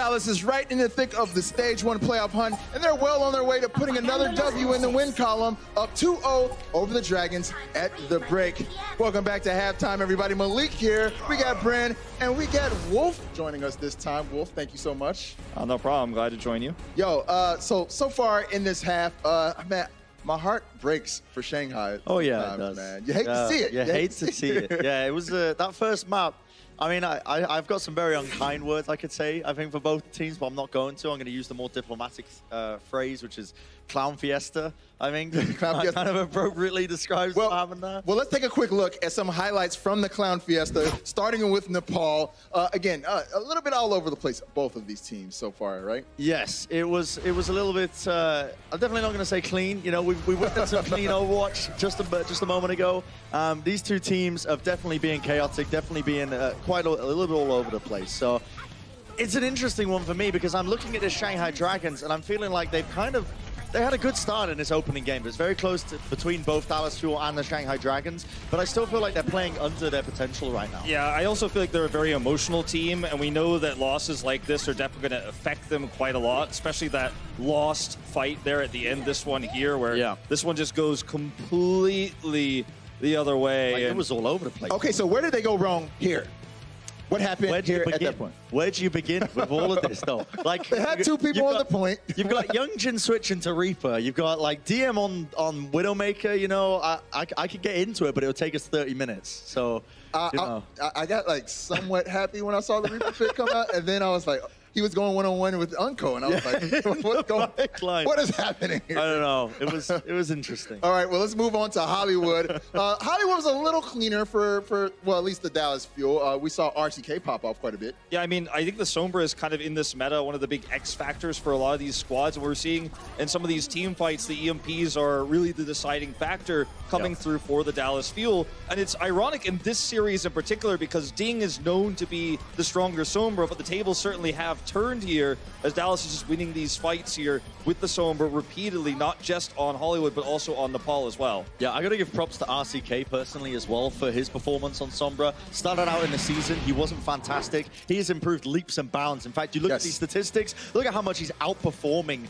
Dallas is right in the thick of the Stage 1 playoff hunt, and they're well on their way to putting another W in the win column, up 2-0 over the Dragons at the break. Welcome back to halftime, everybody. Malik here, we got Bren, and we got Wolf joining us this time. Wolf, thank you so much. No problem. Glad to join you. Yo, so far in this half, man, my heart breaks for Shanghai. Oh yeah, times, it does. Man. You hate to see it. You hate to see it. Yeah, it was that first map. I mean, I've got some very unkind words I could say, I think, for both teams, but I'm not going to. I'm going to use the more diplomatic phrase, which is Clown Fiesta, I think. Clown Fiesta. Kind of appropriately describes what happened there. Well, let's take a quick look at some highlights from the Clown Fiesta, starting with Nepal. Again, a little bit all over the place, both of these teams so far, right? Yes, it was a little bit, I'm definitely not going to say clean. You know, we witnessed some clean Overwatch just a moment ago. These two teams have definitely been chaotic, definitely being quite a little bit all over the place. So it's an interesting one for me because I'm looking at the Shanghai Dragons and I'm feeling like they had a good start in this opening game. It's very close between both Dallas Fuel and the Shanghai Dragons, but I still feel like they're playing under their potential right now. Yeah, I also feel like they're a very emotional team, and we know that losses like this are definitely going to affect them quite a lot, especially that lost fight there at the end, this one here, where this one just goes completely the other way. Like, it was all over the place. Okay, so where did they go wrong here? What happened here at that point? Where'd you begin with all of this, though? Like, they had two people on the point. You've got Youngjin switching to Reaper. You've got, like, DM on Widowmaker. You know, I could get into it, but it'll take us 30 minutes. So, you know. I got, like, somewhat happy when I saw the Reaper pick come out, and then I was like, he was going one-on-one with Unco, and I was like, what is happening here? I don't know. It was interesting. All right, well, let's move on to Hollywood. Hollywood was a little cleaner for well, at least the Dallas Fuel. We saw RCK pop off quite a bit. Yeah, I mean, I think the Sombra is kind of in this meta, one of the big X factors for a lot of these squads. And we're seeing in some of these team fights, the EMPs are really the deciding factor coming through for the Dallas Fuel. And it's ironic in this series in particular because Ding is known to be the stronger Sombra, but the tables certainly have turned here as Dallas is just winning these fights here with the Sombra repeatedly, not just on Hollywood, but also on Nepal as well. Yeah, I got to give props to RCK personally as well for his performance on Sombra. Started out in the season, he wasn't fantastic. He has improved leaps and bounds. In fact, you look at these statistics, look at how much he's outperforming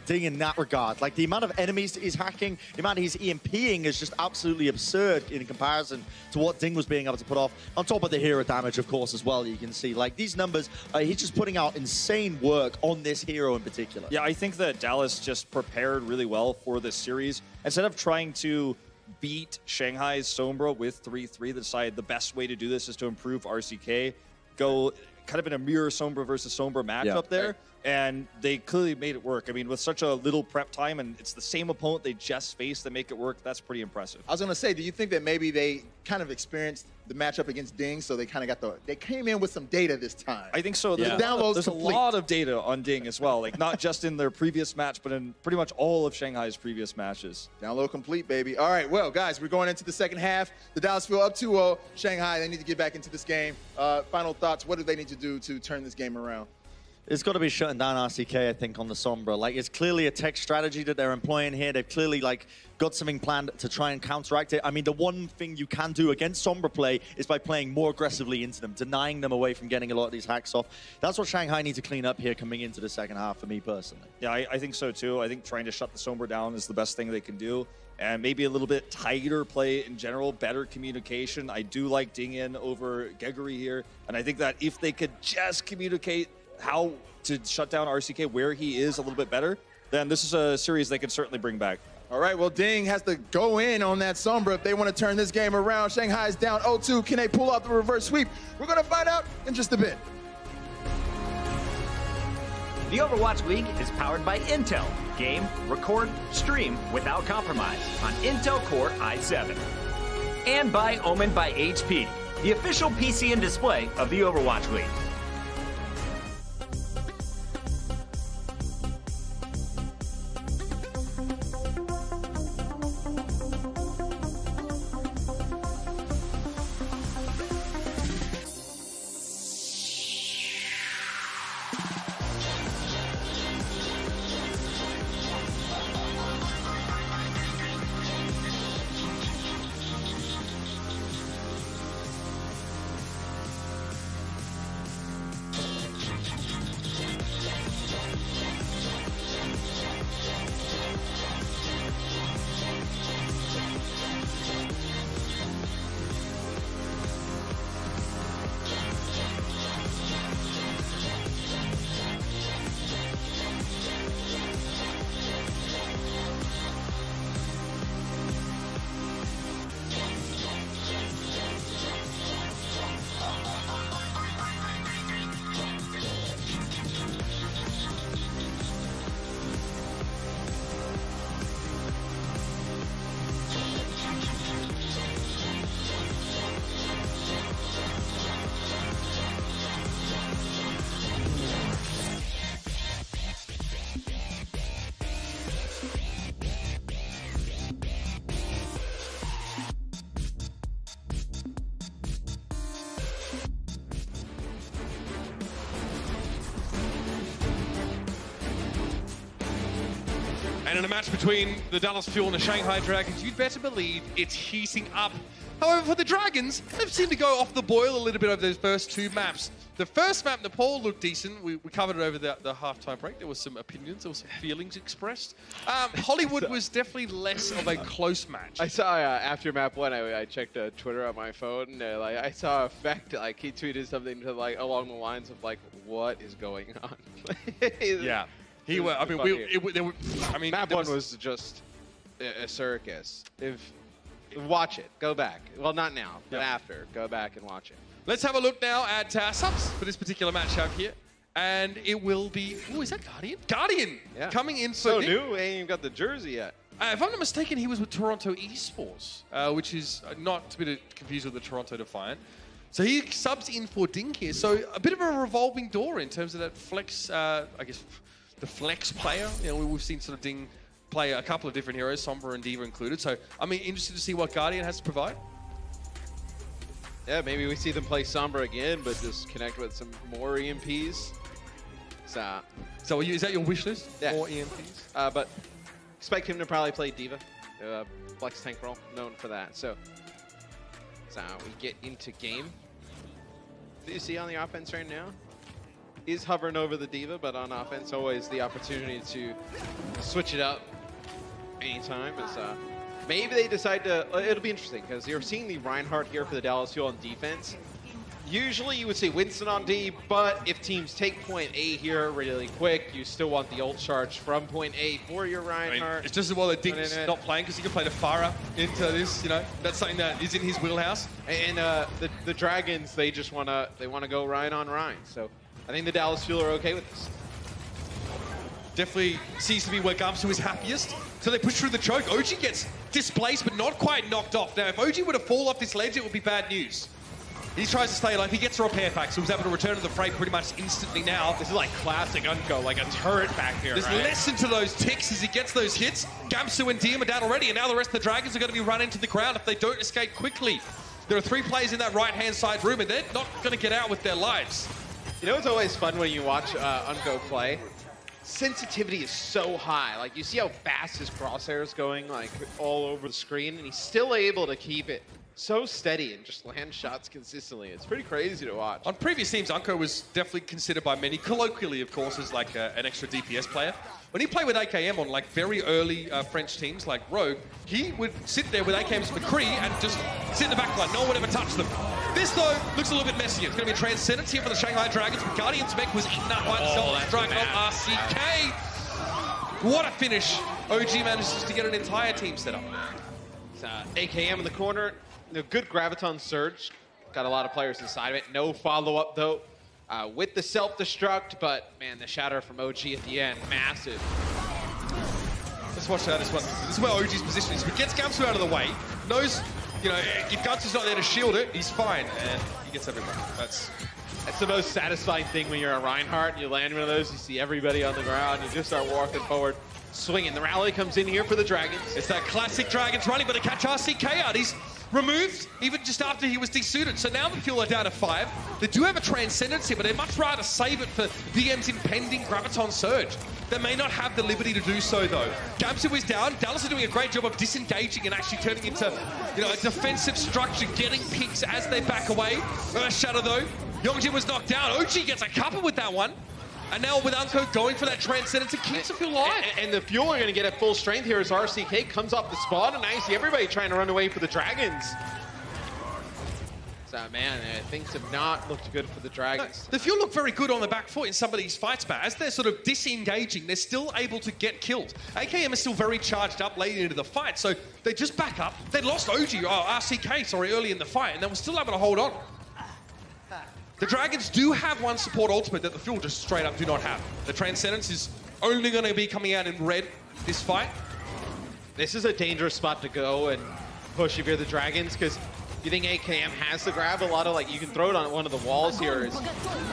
Ding in that regard. Like, the amount of enemies he's hacking, the amount he's EMPing is just absolutely absurd in comparison to what Ding was being able to put off. On top of the hero damage, of course, as well, you can see. Like, these numbers, he's just putting out insane work on this hero in particular. Yeah, I think that Dallas just prepared really well for this series. Instead of trying to beat Shanghai's Sombra with 3-3, they decided the best way to do this is to improve RCK, go kind of in a mirror Sombra versus Sombra matchup there. And they clearly made it work. I mean, with such a little prep time, and it's the same opponent they just faced that make it work, that's pretty impressive. I was going to say, do you think that maybe they kind of experienced the matchup against Ding, so they kind of got they came in with some data this time? I think so. The downloads There's a lot of data on Ding as well, like not just in their previous match, but in pretty much all of Shanghai's previous matches. Download complete, baby. All right, well, guys, we're going into the second half. The Dallas Fuel up 2-0. Shanghai, they need to get back into this game. Final thoughts, what do they need to do to turn this game around? It's got to be shutting down RCK, I think, on the Sombra. Like, it's clearly a tech strategy that they're employing here. They've clearly, like, got something planned to try and counteract it. I mean, the one thing you can do against Sombra play is by playing more aggressively into them, denying them away from getting a lot of these hacks off. That's what Shanghai need to clean up here coming into the second half for me personally. Yeah, I think so too. I think trying to shut the Sombra down is the best thing they can do. And maybe a little bit tighter play in general, better communication. I do like Ding in over Gregory here. And I think that if they could just communicate how to shut down RCK where he is a little bit better, then this is a series they can certainly bring back. All right, well, Ding has to go in on that Sombra if they want to turn this game around. Shanghai is down 0-2. Can they pull out the reverse sweep? We're going to find out in just a bit. The Overwatch League is powered by Intel. Game, record, stream without compromise on Intel Core i7. And by Omen by HP, the official PC and display of the Overwatch League. And in a match between the Dallas Fuel and the Shanghai Dragons, you'd better believe it's heating up. However, for the Dragons, they've seemed to go off the boil a little bit over those first two maps. The first map, Nepal, looked decent. We covered it over the halftime break. There was some opinions, there was some feelings expressed. Hollywood was definitely less of a close match. I saw after map 1, I checked Twitter on my phone, and like I saw Effect, like he tweeted something to like along the lines of like, "What is going on?" Yeah, he was. I mean, map 1 was just a circus. Watch it, go back. Well, not now, but after, go back and watch it. Let's have a look now at subs for this particular matchup here. And it will be... Oh, is that Guardian? Guardian coming in for so new, ain't even got the jersey yet. If I'm not mistaken, he was with Toronto Esports, which is not to be confused with the Toronto Defiant. So he subs in for Ding here. So a bit of a revolving door in terms of that flex, I guess, the flex player. You know, we've seen sort of Ding play a couple of different heroes, Sombra and D.Va included. So, I mean, interested to see what Guardian has to provide. Yeah, maybe we see them play Sombra again, but just connect with some more EMPs. So is that your wish list? Yeah. More EMPs? But expect him to probably play D.Va. Flex tank role, known for that. So we get into game. Do you see on the offense right now? He's hovering over the D.Va, but on offense, always the opportunity to switch it up anytime. Maybe they decide to... It'll be interesting, because you're seeing the Reinhardt here for the Dallas Fuel on defense. Usually you would say Winston on D, but if teams take point A here really quick, you still want the ult charge from point A for your Reinhardt. I mean, it's just as well that Ding's not playing, because he can play the Pharah into this, you know. That's something that is in his wheelhouse. And the Dragons, they just want to go Ryan on Ryan. So I think the Dallas Fuel are okay with this. Definitely seems to be where Gamsu is happiest. So they push through the choke. OG gets displaced, but not quite knocked off. Now, if OG were to fall off this ledge, it would be bad news. He tries to stay alive. He gets a repair pack, so he's able to return to the fray pretty much instantly now. This is like classic Unco, like a turret back here, There's less into those ticks as he gets those hits. Gamsu and Diem are down already, and now the rest of the Dragons are going to be run into the ground if they don't escape quickly. There are 3 players in that right-hand side room, and they're not going to get out with their lives. You know, it's always fun when you watch Unco play. Sensitivity is so high. Like, you see how fast his crosshair is going, like, all over the screen, and he's still able to keep it so steady and just land shots consistently. It's pretty crazy to watch. On previous teams, Unco was definitely considered by many, colloquially, of course, as like an extra DPS player. When he played with AKM on like very early French teams like Rogue, he would sit there with AKM's McCree and just sit in the back line. No one would ever touch them. This, though, looks a little bit messier. It's going to be a Transcendence here for the Shanghai Dragons, but Guardian's mech was eaten up by himself. Dragon on RCK. What a finish. OG manages to get an entire team set up. AKM in the corner. Good Graviton Surge. Got a lot of players inside of it. No follow-up, though, with the self-destruct, but, man, the shatter from OG at the end, massive. Let's watch this one. This is where OG's position is. He gets Gamsu out of the way, knows, you know, if Gamsu's not there to shield it, he's fine, and he gets everyone. That's the most satisfying thing when you're a Reinhardt and you land one of those, you see everybody on the ground, you just start walking forward, swinging. The rally comes in here for the Dragons. It's that classic Dragons running, but they catch RCK out. He's removed even just after he was desuited. So now the Fuel are down to 5. They do have a Transcendence here, but they'd much rather save it for VM's impending Graviton Surge. They may not have the liberty to do so, though. Gamsu is down. Dallas are doing a great job of disengaging and actually turning into, you know, a defensive structure, getting picks as they back away. Shadow, though. Yongjin was knocked down. OG gets a couple with that one. And now with Unco going for that Transcendence, it keeps the Fuel alive. And the Fuel are going to get at full strength here as RCK comes off the spawn, and I see everybody trying to run away for the Dragons. So, man, things have not looked good for the Dragons. The Fuel look very good on the back foot in some of these fights, but as they're sort of disengaging, they're still able to get killed. AKM is still very charged up late into the fight, so they just back up. They lost RCK, early in the fight, and they were still able to hold on. The Dragons do have one support ultimate that the Fuel just straight up do not have. The Transcendence is only going to be coming out in red this fight. This is a dangerous spot to go and push if you're the Dragons, because you think AKM has to grab a lot of, like, you can throw it on one of the walls here.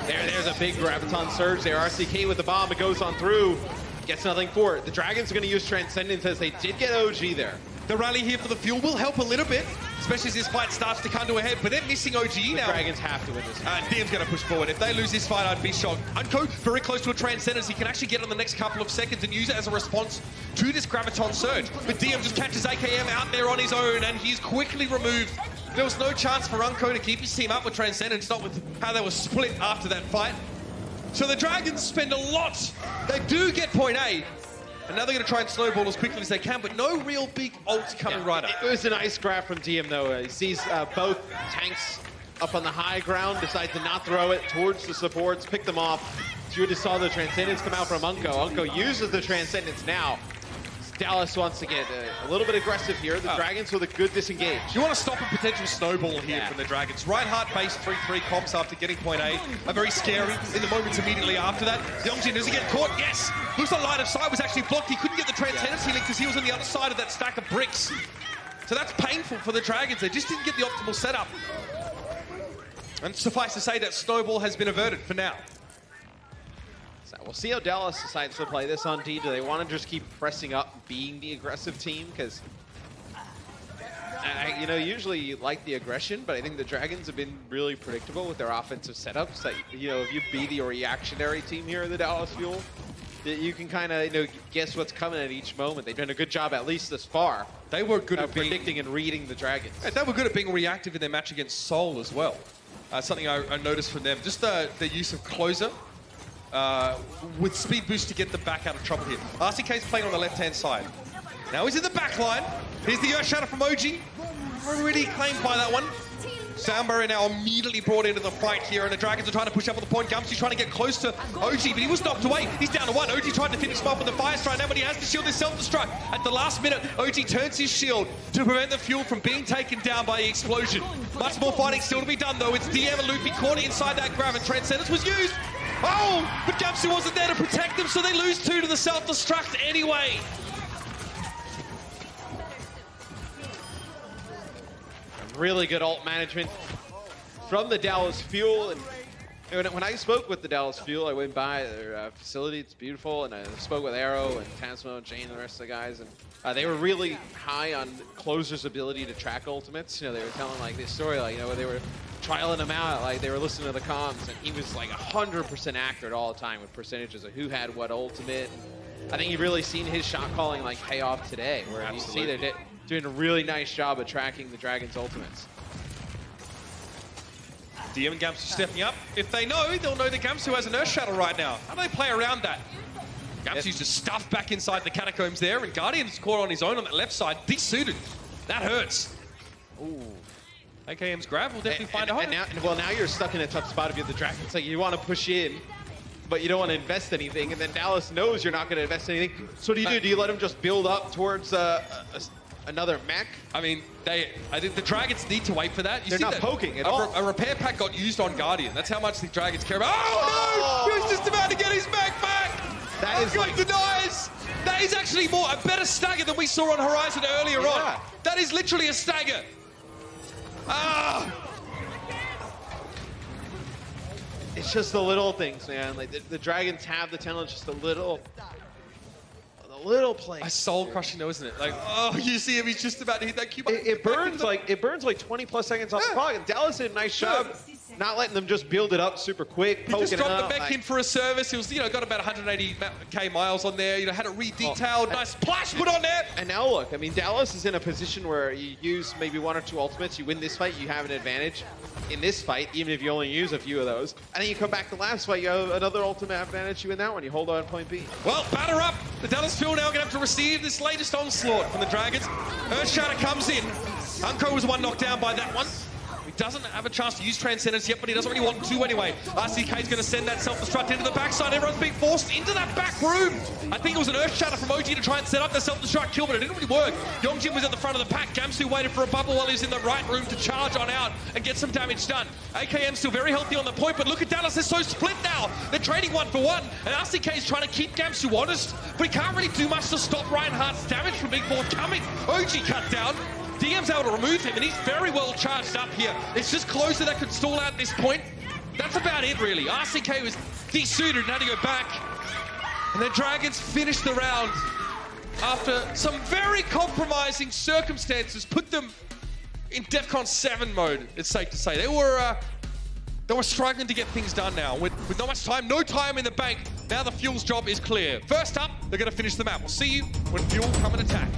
There's a big Graviton Surge there. RCK with the bomb, it goes on through, gets nothing for it. The Dragons are going to use Transcendence as they did get OG there. The rally here for the Fuel will help a little bit. especially as this fight starts to come to a head. But they're missing OGE now. Dragons have to win this. DM's going to push forward. If they lose this fight, I'd be shocked. Unco very close to a Transcendence. He can actually get on the next couple of seconds and use it as a response to this Graviton surge. But DM just catches AKM out there on his own, and he's quickly removed. There was no chance for Unco to keep his team up with Transcendence, not with how they were split after that fight. So the Dragons spend a lot. They do get point A. And now they're going to try and snowball as quickly as they can, but no real big ult coming right up. It was a nice grab from DM, though. He sees both tanks up on the high ground, decides to not throw it towards the supports, pick them off. So you just saw the Transcendence come out from Unco. Unco uses the Transcendence now. Dallas wants to get a little bit aggressive here. The Dragons with a good disengage. You want to stop a potential snowball here from the Dragons. Reinhardt base 3-3 comps after getting point A. Are very scary in the moments immediately after that. Youngjin, does he get caught? Yes! Looks like line of sight was actually blocked. He couldn't get the Transcendency link because he was on the other side of that stack of bricks. So that's painful for the Dragons. They just didn't get the optimal setup. And suffice to say that snowball has been averted for now. So we'll see how Dallas decides to play this on D. Do they want to just keep pressing up, being the aggressive team? Because, you know, usually you like the aggression, but I think the Dragons have been really predictable with their offensive setups. Like, you know, if you be the reactionary team here in the Dallas Fuel, you can kind of, you know, guess what's coming at each moment. They've done a good job, at least this far. They were good at predicting and reading the Dragons. They were good at being reactive in their match against Seoul as well. Something I noticed from them. Just the use of closer. With speed boost to get them back out of trouble here. RCK's playing on the left-hand side. Now he's in the back line. Here's the Earth Shatter from OG. Already claimed by that one. Soundberry now immediately brought into the fight here, and the Dragons are trying to push up on the point. Gumsy's trying to get close to OG, but he was knocked away. He's down to one. OG tried to finish him off with the Fire Strike now, but he has to shield his self-destruct. At the last minute, OG turns his shield to prevent the Fuel from being taken down by the explosion. Much more fighting still to be done, though. It's DM and Luffy caught inside that grab, and Transcendence was used. Oh, but Gumsy wasn't there to protect them, so they lose 2 to the self-destruct anyway. Really good ult management from the Dallas Fuel. And when I spoke with the Dallas Fuel, I went by their facility. It's beautiful. And I spoke with Arrow and Tasmo and Jane and the rest of the guys. And they were really high on Closer's ability to track ultimates. You know, they were telling like this story, like, you know, where they were trialing him out, like they were listening to the comms, and he was like 100% accurate all the time with percentages of who had what ultimate. I think you've really seen his shot calling like pay off today, where you see they're doing a really nice job of tracking the Dragons' ultimates. DM and Gamsu stepping up. If they know, they'll know that Gamsu has an Earth Shadow right now. How do they play around that? Gamsu's just stuffed back inside the catacombs there, and Guardian's caught on his own on that left side, desuited. That hurts. Ooh. AKM's grab will definitely find a home. Now you're stuck in a tough spot if you're the Dragons. Like, you want to push in, but you don't want to invest anything, and then Dallas knows you're not going to invest anything. So what do you do? Do you let him just build up towards another mech? I mean, I think the Dragons need to wait for that. They're not poking at all. A repair pack got used on Guardian. That's how much the Dragons care about. Oh, no! He was just about to get his mech back! That is like denies! That is actually a better stagger than we saw on Horizon earlier on. That is literally a stagger. It's just the little things, man. Like the Dragons have the talent, just a little play. A soul crushing though, isn't it? Like, oh, you see him, he's just about to hit that cube. It burns like 20+ seconds off the clock, and Dallas did a nice job not letting them just build it up super quick. He just dropped the mech in for a service. He was, you know, got about 180k miles on there. You know, had it re-detailed, nice splash put on there. And now look, I mean, Dallas is in a position where you use maybe 1 or 2 ultimates. You win this fight, you have an advantage in this fight, even if you only use a few of those. And then you come back to the last fight, you have another ultimate advantage. You win that one, you hold on point B. Well, batter up. The Dallas Fuel now going to have to receive this latest onslaught from the Dragons. Earth Shatter comes in. Unco was one knocked down by that one. He doesn't have a chance to use Transcendence yet, but he doesn't really want to anyway. RCK's going to send that self-destruct into the backside. Everyone's being forced into that back room. I think it was an Earth Shatter from OG to try and set up the self-destruct kill, but it didn't really work. Youngjin was at the front of the pack. Gamsu waited for a bubble while he was in the right room to charge on out and get some damage done. AKM still very healthy on the point, but look at Dallas. They're so split now. They're trading 1 for 1, and RCK is trying to keep Gamsu honest, but he can't really do much to stop Reinhardt's damage from being forthcoming. OG cut down. DM's able to remove him, and he's very well charged up here. It's just Closer that could stall out at this point. That's about it, really. RCK was desuited, now to go back. And the Dragons finished the round after some very compromising circumstances put them in DEFCON 7 mode, it's safe to say. They were struggling to get things done now. With not much time, no time in the bank, now the Fuel's job is clear. First up, they're going to finish the map. We'll see you when Fuel come and attack.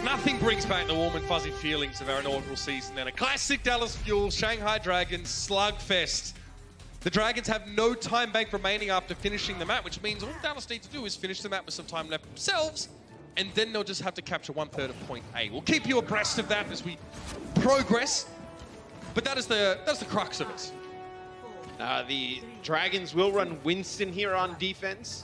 Nothing brings back the warm and fuzzy feelings of our inaugural season than a classic Dallas Fuel Shanghai Dragons slugfest. The Dragons have no time bank remaining after finishing the map, which means all Dallas need to do is finish the map with some time left themselves, and then they'll just have to capture 1/3 of point A. We'll keep you abreast of that as we progress, but that is the crux of it. The Dragons will run Winston here on defense.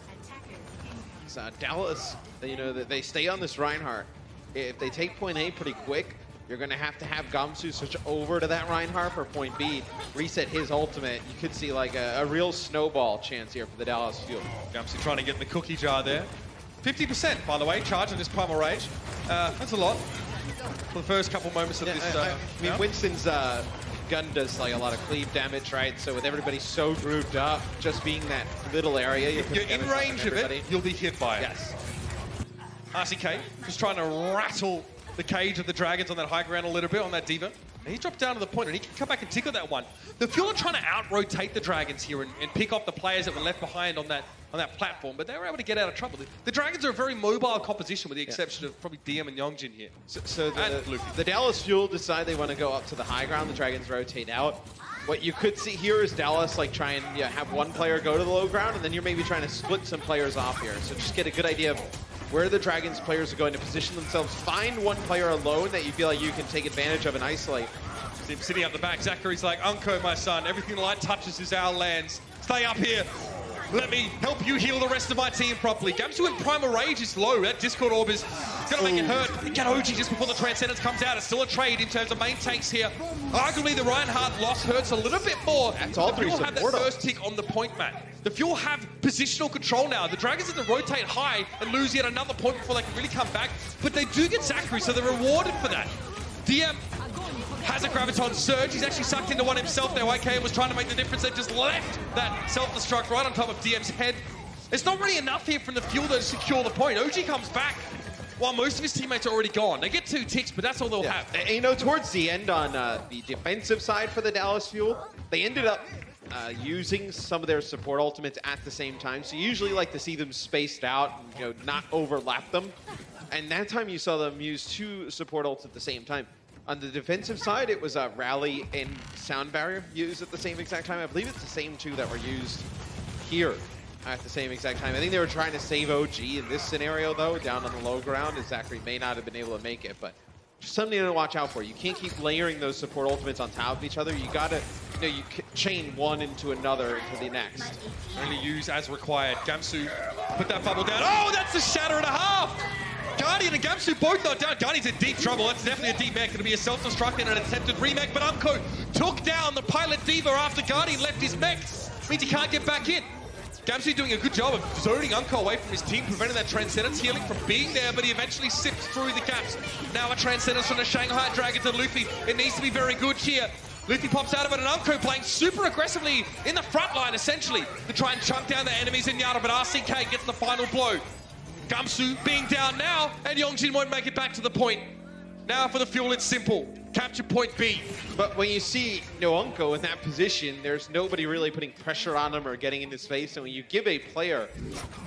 Dallas, they stay on this Reinhardt. If they take point A pretty quick, you're going to have Gamsu switch over to that Reinhardt for point B, reset his ultimate. You could see like a real snowball chance here for the Dallas Fuel. Gamsu trying to get in the cookie jar there. 50%, by the way, charge on this Primal Rage. That's a lot for the first couple moments of this. I mean, Winston's gun does like a lot of cleave damage, right? So with everybody so grouped up, just being that little area, you're in range of it, you'll be hit by it. Yes. RCK just trying to rattle the cage of the Dragons on that high ground a little bit on that D.Va. And he dropped down to the point, and he can come back and tickle that one. The Fuel are trying to out-rotate the Dragons here and pick off the players that were left behind on that platform, but they were able to get out of trouble. The Dragons are a very mobile composition, with the exception of probably DM and Yongjin here. So the Dallas Fuel decide they want to go up to the high ground. The Dragons rotate out. What you could see here is Dallas like try and have one player go to the low ground, and then you're maybe trying to split some players off here. So just get a good idea of where the Dragons players are going to position themselves. Find one player alone that you feel like you can take advantage of and isolate. See him sitting up the back. Zachary's like, Unko, my son, everything the light touches is our lands. Stay up here. Let me help you heal the rest of my team properly. Gamsu in Primal Rage is low. That Discord Orb is going to make it hurt. Get OG just before the Transcendence comes out. It's still a trade in terms of main tanks here. Arguably, the Reinhardt loss hurts a little bit more. That's all three Fuel have that first tick on the point map. The Fuel have positional control now. The Dragons have to rotate high and lose yet another point before they can really come back. But they do get Zachary, so they're rewarded for that. DM has a Graviton Surge. He's actually sucked into one himself there. YK was trying to make the difference. They just left that self-destruct right on top of DM's head. It's not really enough here from the Fuel to secure the point. OG comes back while most of his teammates are already gone. They get 2 ticks, but that's all they'll have. And, towards the end on the defensive side for the Dallas Fuel, they ended up using some of their support ultimates at the same time. So you usually like to see them spaced out and not overlap them. And that time you saw them use 2 support ults at the same time. On the defensive side, it was a Rally and Sound Barrier used at the same exact time. I believe it's the same 2 that were used here at the same exact time. I think they were trying to save OG in this scenario, though, down on the low ground, as Zachary may not have been able to make it. But just something to watch out for. You can't keep layering those support ultimates on top of each other. You got to, you chain one into another into the next. Only use as required. Gamsu put that bubble down. Oh, that's a shatter and a half! Guardian and Gamsu both not down. Guardian's in deep trouble. That's definitely a deep mech. Going to be a self-destruct and an attempted remake. But Unko took down the pilot D.Va after Guardian left his mech. Means he can't get back in. Gamsu doing a good job of zoning Unko away from his team, preventing that Transcendence healing from being there, but he eventually sips through the gaps. Now a Transcendence from the Shanghai Dragons and Luffy. It needs to be very good here. Luffy pops out of it, and Unko playing super aggressively in the front line, essentially, to try and chunk down the enemies in Yada, but RCK gets the final blow. Gamsu being down now, and Yongjin won't make it back to the point. Now for the Fuel, it's simple. Capture point B. But when you see Unko in that position, there's nobody really putting pressure on him or getting in his face. And when you give a player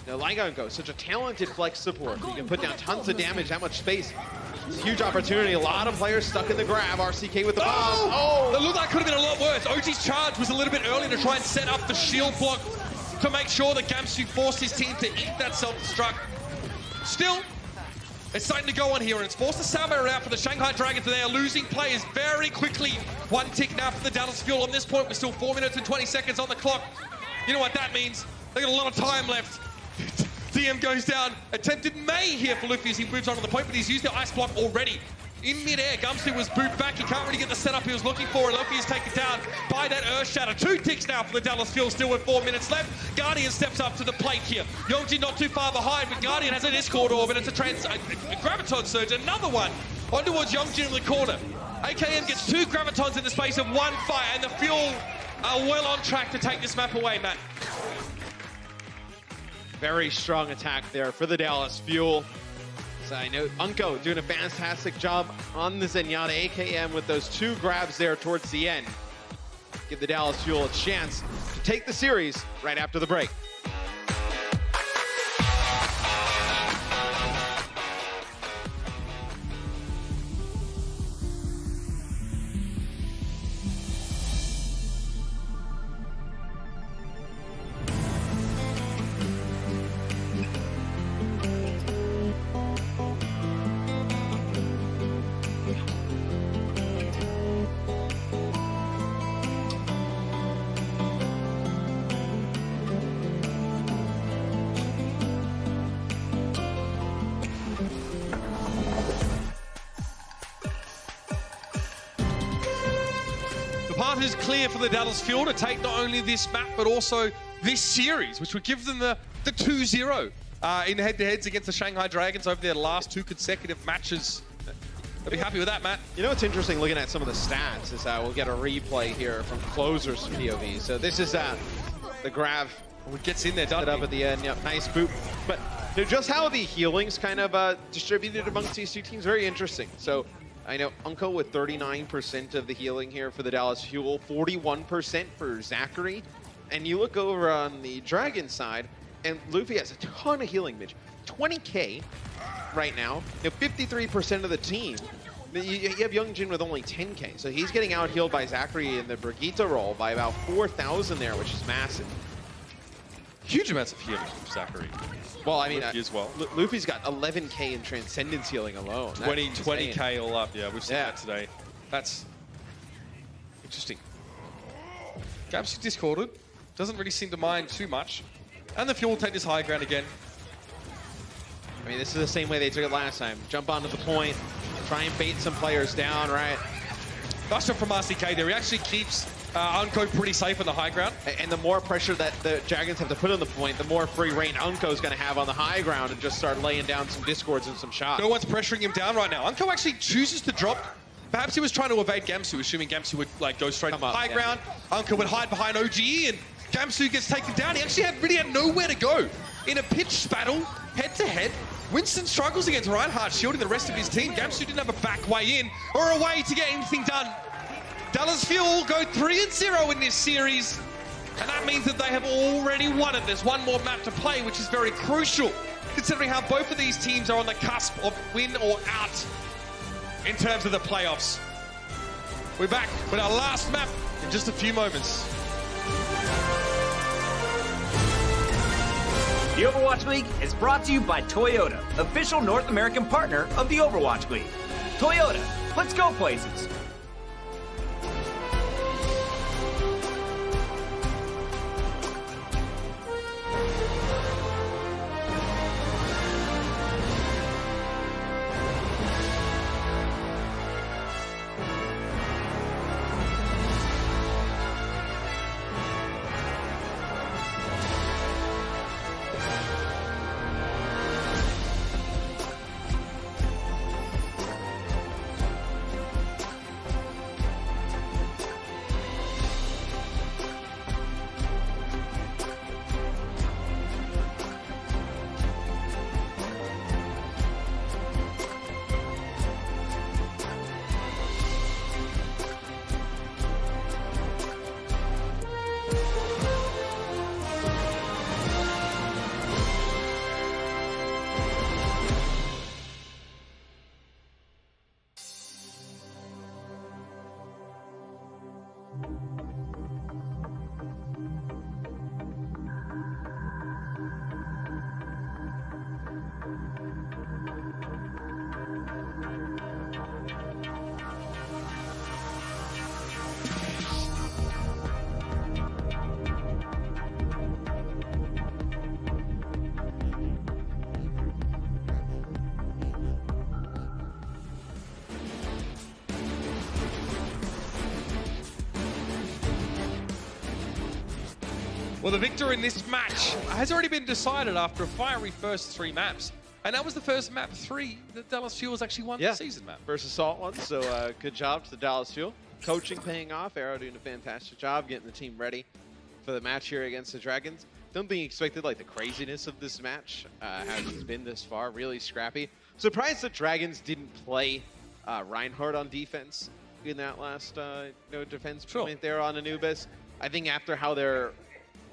like Unko, such a talented flex support, you can put down tons of damage, that much space. It's a huge opportunity. A lot of players stuck in the grab. RCK with the bomb. Oh! That looked like it could have been a lot worse. OG's charge was a little bit early to try and set up the shield block to make sure that Gamsu forced his team to eat that self-destruct. Still, it's starting to go on here, and it's forced the Salmon out for the Shanghai Dragons. They are losing players very quickly. One tick now for the Dallas Fuel. On this point, we're still 4 minutes and 20 seconds on the clock. You know what that means? They got a lot of time left. DM goes down. Attempted May here for Luffy as he moves on to the point, but he's used the ice block already. In mid-air, Gamsu was booted back. He can't really get the setup he was looking for, and Luffy is taken down by that Earth Shatter. 2 ticks now for the Dallas Fuel, still with 4 minutes left. Guardian steps up to the plate here. Yongjin not too far behind, but Guardian has a Discord orb, and it's a Graviton Surge, another one, on towards Yongjin in the corner. AKM gets 2 Gravitons in the space of 1 fire, and the Fuel are well on track to take this map away, Matt. Very strong attack there for the Dallas Fuel. So I know Unko doing a fantastic job on the Zenyatta. AKM with those 2 grabs there towards the end. Give the Dallas Fuel a chance to take the series right after the break. The path is clear for the Dallas Fuel to take not only this map, but also this series, which would give them the 2-0 in head-to-heads against the Shanghai Dragons over their last 2 consecutive matches. They'll be happy with that, Matt. You know what's interesting looking at some of the stats is we'll get a replay here from Closer's POV. So this is the grab. It gets in there, doesn't it? Up at the end, yep, nice boop. But just how the healing's kind of distributed amongst these 2 teams, very interesting. So I know Unko with 39% of the healing here for the Dallas Fuel, 41% for Zachary. And you look over on the Dragon side, and Luffy has a ton of healing, Mitch. 20k right now, 53% of the team. You have Yongjin with only 10k, so he's getting out healed by Zachary in the Brigitte role by about 4,000 there, which is massive. Huge amounts of healing from Zachary. Well, I mean, Luffy as well. Luffy's got 11k in Transcendence healing alone. 20k all up, yeah, we've seen that today. That's interesting. Gamsu discorded, doesn't really seem to mind too much. And the Fuel take this high ground again. I mean, this is the same way they took it last time. Jump onto the point, try and bait some players down, right? Nice job from RCK there. He actually keeps Unko pretty safe on the high ground. And the more pressure that the Dragons have to put on the point, the more free reign Unko's going to have on the high ground and just start laying down some discords and some shots. No one's pressuring him down right now. Unko actually chooses to drop. Perhaps he was trying to evade Gamsu, assuming Gamsu would go straight to the high ground. Unko would hide behind OGE, and Gamsu gets taken down. He actually really had nowhere to go. In a pitched battle, head-to-head, Winston struggles against Reinhardt, shielding the rest of his team. Gamsu didn't have a back way in or a way to get anything done. Dallas Fuel go 3-0 in this series, and that means that they have already won it. There's one more map to play, which is very crucial, considering how both of these teams are on the cusp of win or out in terms of the playoffs. We're back with our last map in just a few moments. The Overwatch League is brought to you by Toyota, official North American partner of the Overwatch League. Toyota, let's go places. Well, the victor in this match has already been decided after a fiery first 3 maps. And that was the first map 3 that Dallas Fuel has actually won the season map. First assault one, so good job to the Dallas Fuel. Coaching paying off, Arrow doing a fantastic job getting the team ready for the match here against the Dragons. Don't think he expected like the craziness of this match, how it's been this far, really scrappy. Surprised the Dragons didn't play Reinhardt on defense in that last defense point there on Anubis. I think after how their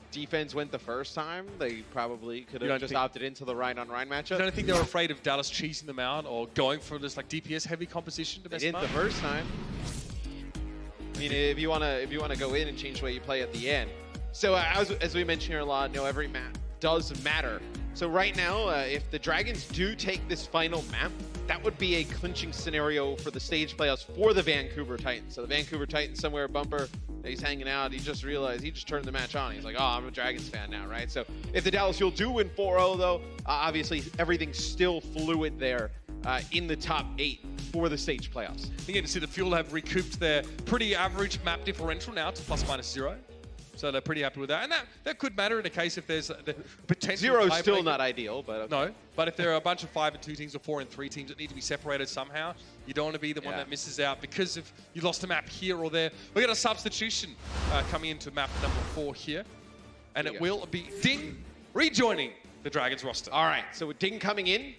defense went the first time, they probably could have just opted into the Rein-on-Rein matchup. I don't think they were afraid of Dallas cheesing them out or going for this like DPS heavy composition to best They did the first time. I mean, if you wanna go in and change the way you play at the end. So as we mentioned here a lot, every map does matter. So right now, if the Dragons do take this final map, that would be a clinching scenario for the stage playoffs for the Vancouver Titans. So the Vancouver Titans somewhere, Bumper, he's hanging out. He just realized, he just turned the match on. He's like, oh, I'm a Dragons fan now, right? So if the Dallas Fuel do win 4-0, though, obviously everything's still fluid there in the top 8 for the stage playoffs. Again, to see the Fuel have recouped their pretty average map differential now to ±0. So they're pretty happy with that. And that could matter in a case if there's the potential. 0 is still not ideal, but okay. No, but if there are a bunch of 5 and 2 teams or 4 and 3 teams that need to be separated somehow, you don't want to be the one that misses out because if you lost a map here or there. We got a substitution coming into map number 4 here. And it will be Ding rejoining the Dragons roster. All right, so with Ding coming in,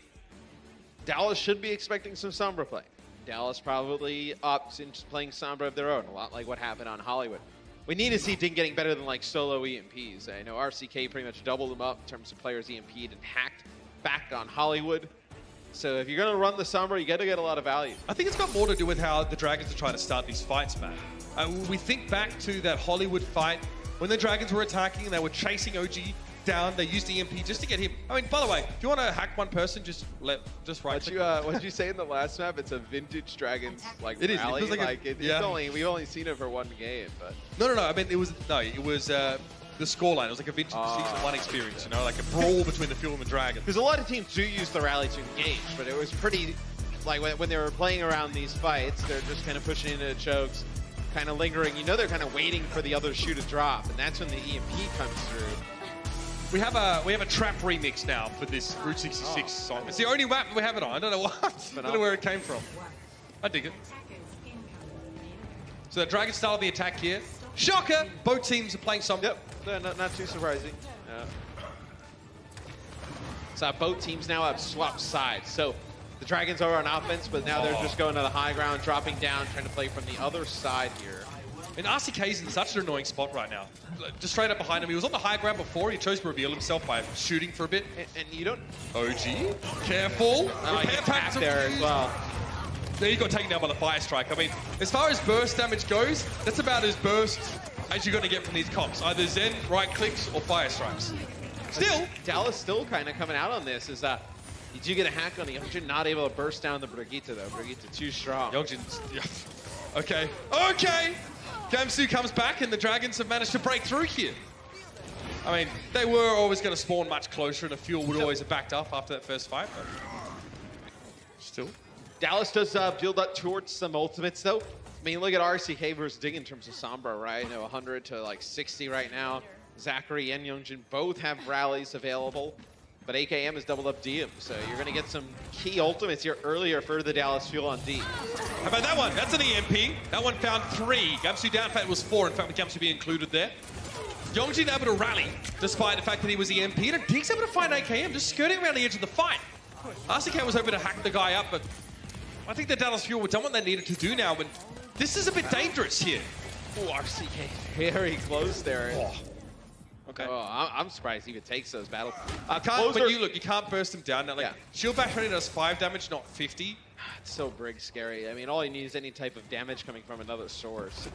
Dallas should be expecting some Sombra play. Dallas probably opts into playing Sombra of their own, a lot like what happened on Hollywood. We need to see Ding getting better than like solo EMPs. I know RCK pretty much doubled them up in terms of players EMP'd and hacked back on Hollywood. So if you're going to run the Sombra, you got to get a lot of value. I think it's got more to do with how the Dragons are trying to start these fights, man. We think back to that Hollywood fight when the Dragons were attacking and they were chasing OG down. They used EMP just to get him. I mean, by the way, if you want to hack one person, just right click. What did you say in the last map? It's a vintage Dragons like it rally. Is. It feels like we've only seen it for one game, but no. I mean, it was the scoreline. It was like a vintage season 1 experience, like a brawl between the Fuel and the Dragons. Because a lot of teams do use the rally to engage, but it was pretty like when they were playing around these fights, they're just kind of pushing into chokes, kind of lingering. They're kind of waiting for the other shoe to drop, and that's when the EMP comes through. We have a trap remix now for this Route 66 song. It's the only map we have it on. I don't know what. I don't know where it came from. I dig it. So the Dragons started the attack here. Shocker! Both teams are playing some. Yep, not too surprising. So both teams now have swapped sides. So the Dragons are on offense, but now they're just going to the high ground, dropping down, trying to play from the other side here. And RCK's in such an annoying spot right now. Just straight up behind him. He was on the high ground before. He chose to reveal himself by shooting for a bit. And you don't... OG, careful. Repair pack there as well. There, he got taken down by the Fire Strike. I mean, as far as burst damage goes, that's about as burst as you're going to get from these comps. Either Zen, right clicks, or Fire Strikes. Still... Dallas still kind of coming out on this is that you do get a hack on the Youngjin, not able to burst down the Brigitte, though. Brigitte too strong. Youngjin's... Yeah. Okay. Gamsu comes back, and the Dragons have managed to break through here. I mean, they were always going to spawn much closer, and the Fuel would always have backed up after that first fight, but still. Dallas does build up towards some ultimates, though. I mean, look at RCK versus Ding in terms of Sombra, right? 100 to like 60 right now. Zachary and Youngjin both have rallies available, but AKM has doubled up DM, so you're going to get some key ultimates here earlier for the Dallas Fuel on D. How about that one? That's an EMP. That one found 3. Gamsu down, in fact, was 4. In fact, with Gamsu being included there. Youngjin able to rally, despite the fact that he was EMP'd, and Ding's able to find AKM, just skirting around the edge of the fight. RCK was hoping to hack the guy up, but I think the Dallas Fuel were done what they needed to do now, and this is a bit dangerous here. Oh, RCK very close there. Oh. Okay. Oh, I'm surprised he even takes those battles. But you can't burst him down. Now, like, Shield Bash only does 5 damage, not 50. It's so Brig scary. I mean, all he needs is any type of damage coming from another source.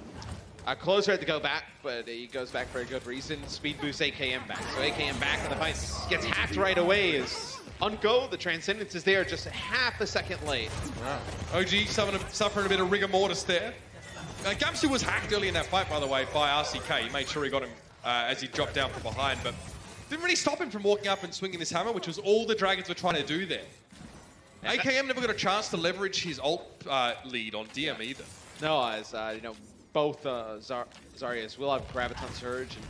Closer had to go back, but he goes back for a good reason. Speed boost AKM back. So AKM back in the fight. Gets hacked right away. Is Unco, the Transcendence is there just half a second late. Wow. OG suffering a bit of rigor mortis there. Gamsu was hacked early in that fight, by the way, by RCK. He made sure he got him as he dropped down from behind, but didn't really stop him from walking up and swinging his hammer, which was all the Dragons were trying to do there. AKM never got a chance to leverage his ult lead on DM either. No, as both Zarias will have Graviton Surge, and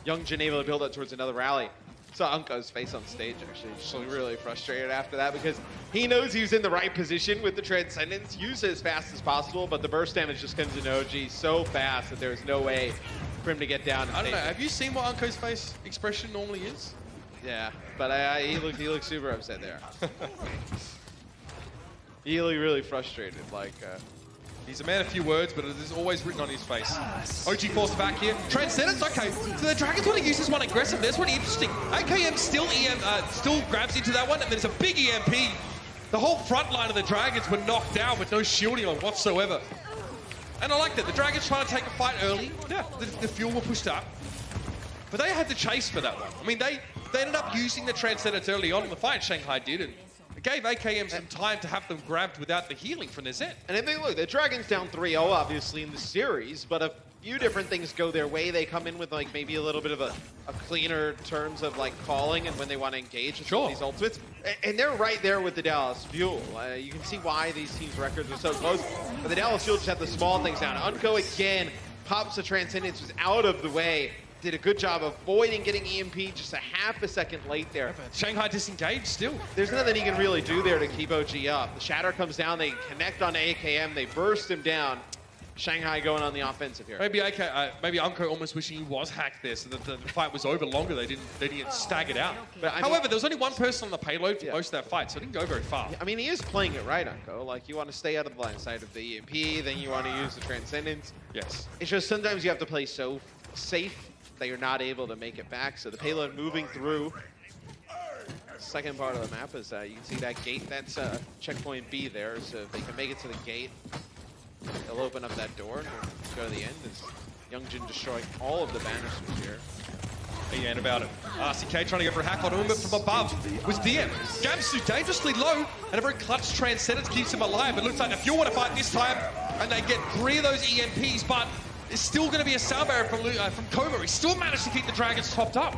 Youngjin able to build up towards another rally. Saw Unko's face on stage, actually. Just really frustrated after that because he knows he was in the right position with the Transcendence, used it as fast as possible, but the burst damage just comes in OG so fast that there's no way for him to get down. I don't know. Have you seen what Unko's face expression normally is? Yeah, but he looked super upset there. He looked really frustrated, like... He's a man of few words, but it is always written on his face. OG forced back here. Transcendence, okay. So the Dragons want to use this one aggressive. That's really interesting. AKM still still grabs into that one, and there's a big EMP. The whole front line of the Dragons were knocked down with no shielding on whatsoever. And I like that. The Dragons trying to take a fight early. Yeah, the fuel were pushed up. But they had to chase for that one. I mean, they ended up using the Transcendence early on in the fight, Shanghai did, and it gave AKM some time to have them grabbed without the healing from their Zen. And if they look, the Dragons down 3-0 obviously in the series, but a few different things go their way. They come in with like maybe a little bit of a cleaner terms of like calling and when they want to engage with these ultimates. And they're right there with the Dallas Fuel. You can see why these teams' records are so close. But the Dallas Fuel just have the small things down. Unko again pops the Transcendence, was out of the way. Did a good job avoiding getting EMP just a half a second late there. Shanghai disengaged still. There's nothing he can really do there to keep OG up. The Shatter comes down, they connect on AKM, they burst him down. Shanghai going on the offensive here. Maybe Unko almost wishing he was hacked there so that the fight was over longer. They didn't staggered out. But however, there was only one person on the payload for most of that fight, so it didn't go very far. I mean, he is playing it right, Unko. Like, you want to stay out of the line side of the EMP, then you want to use the Transcendence. Yes. It's just sometimes you have to play so safe that you're not able to make it back. So the payload moving through. Second part of the map is you can see that gate. That's checkpoint B there. So if they can make it to the gate, they'll open up that door and go to the end. As Youngjin destroying all of the banisters here. Yeah, and about it. RCK trying to go for a hack on him, but from above was DM. Gamsu dangerously low, and a very clutch Transcendence keeps him alive. It looks like if you want to fight this time, and they get 3 of those EMPs, but it's still going to be a sound barrier from Coma. He still managed to keep the Dragons topped up.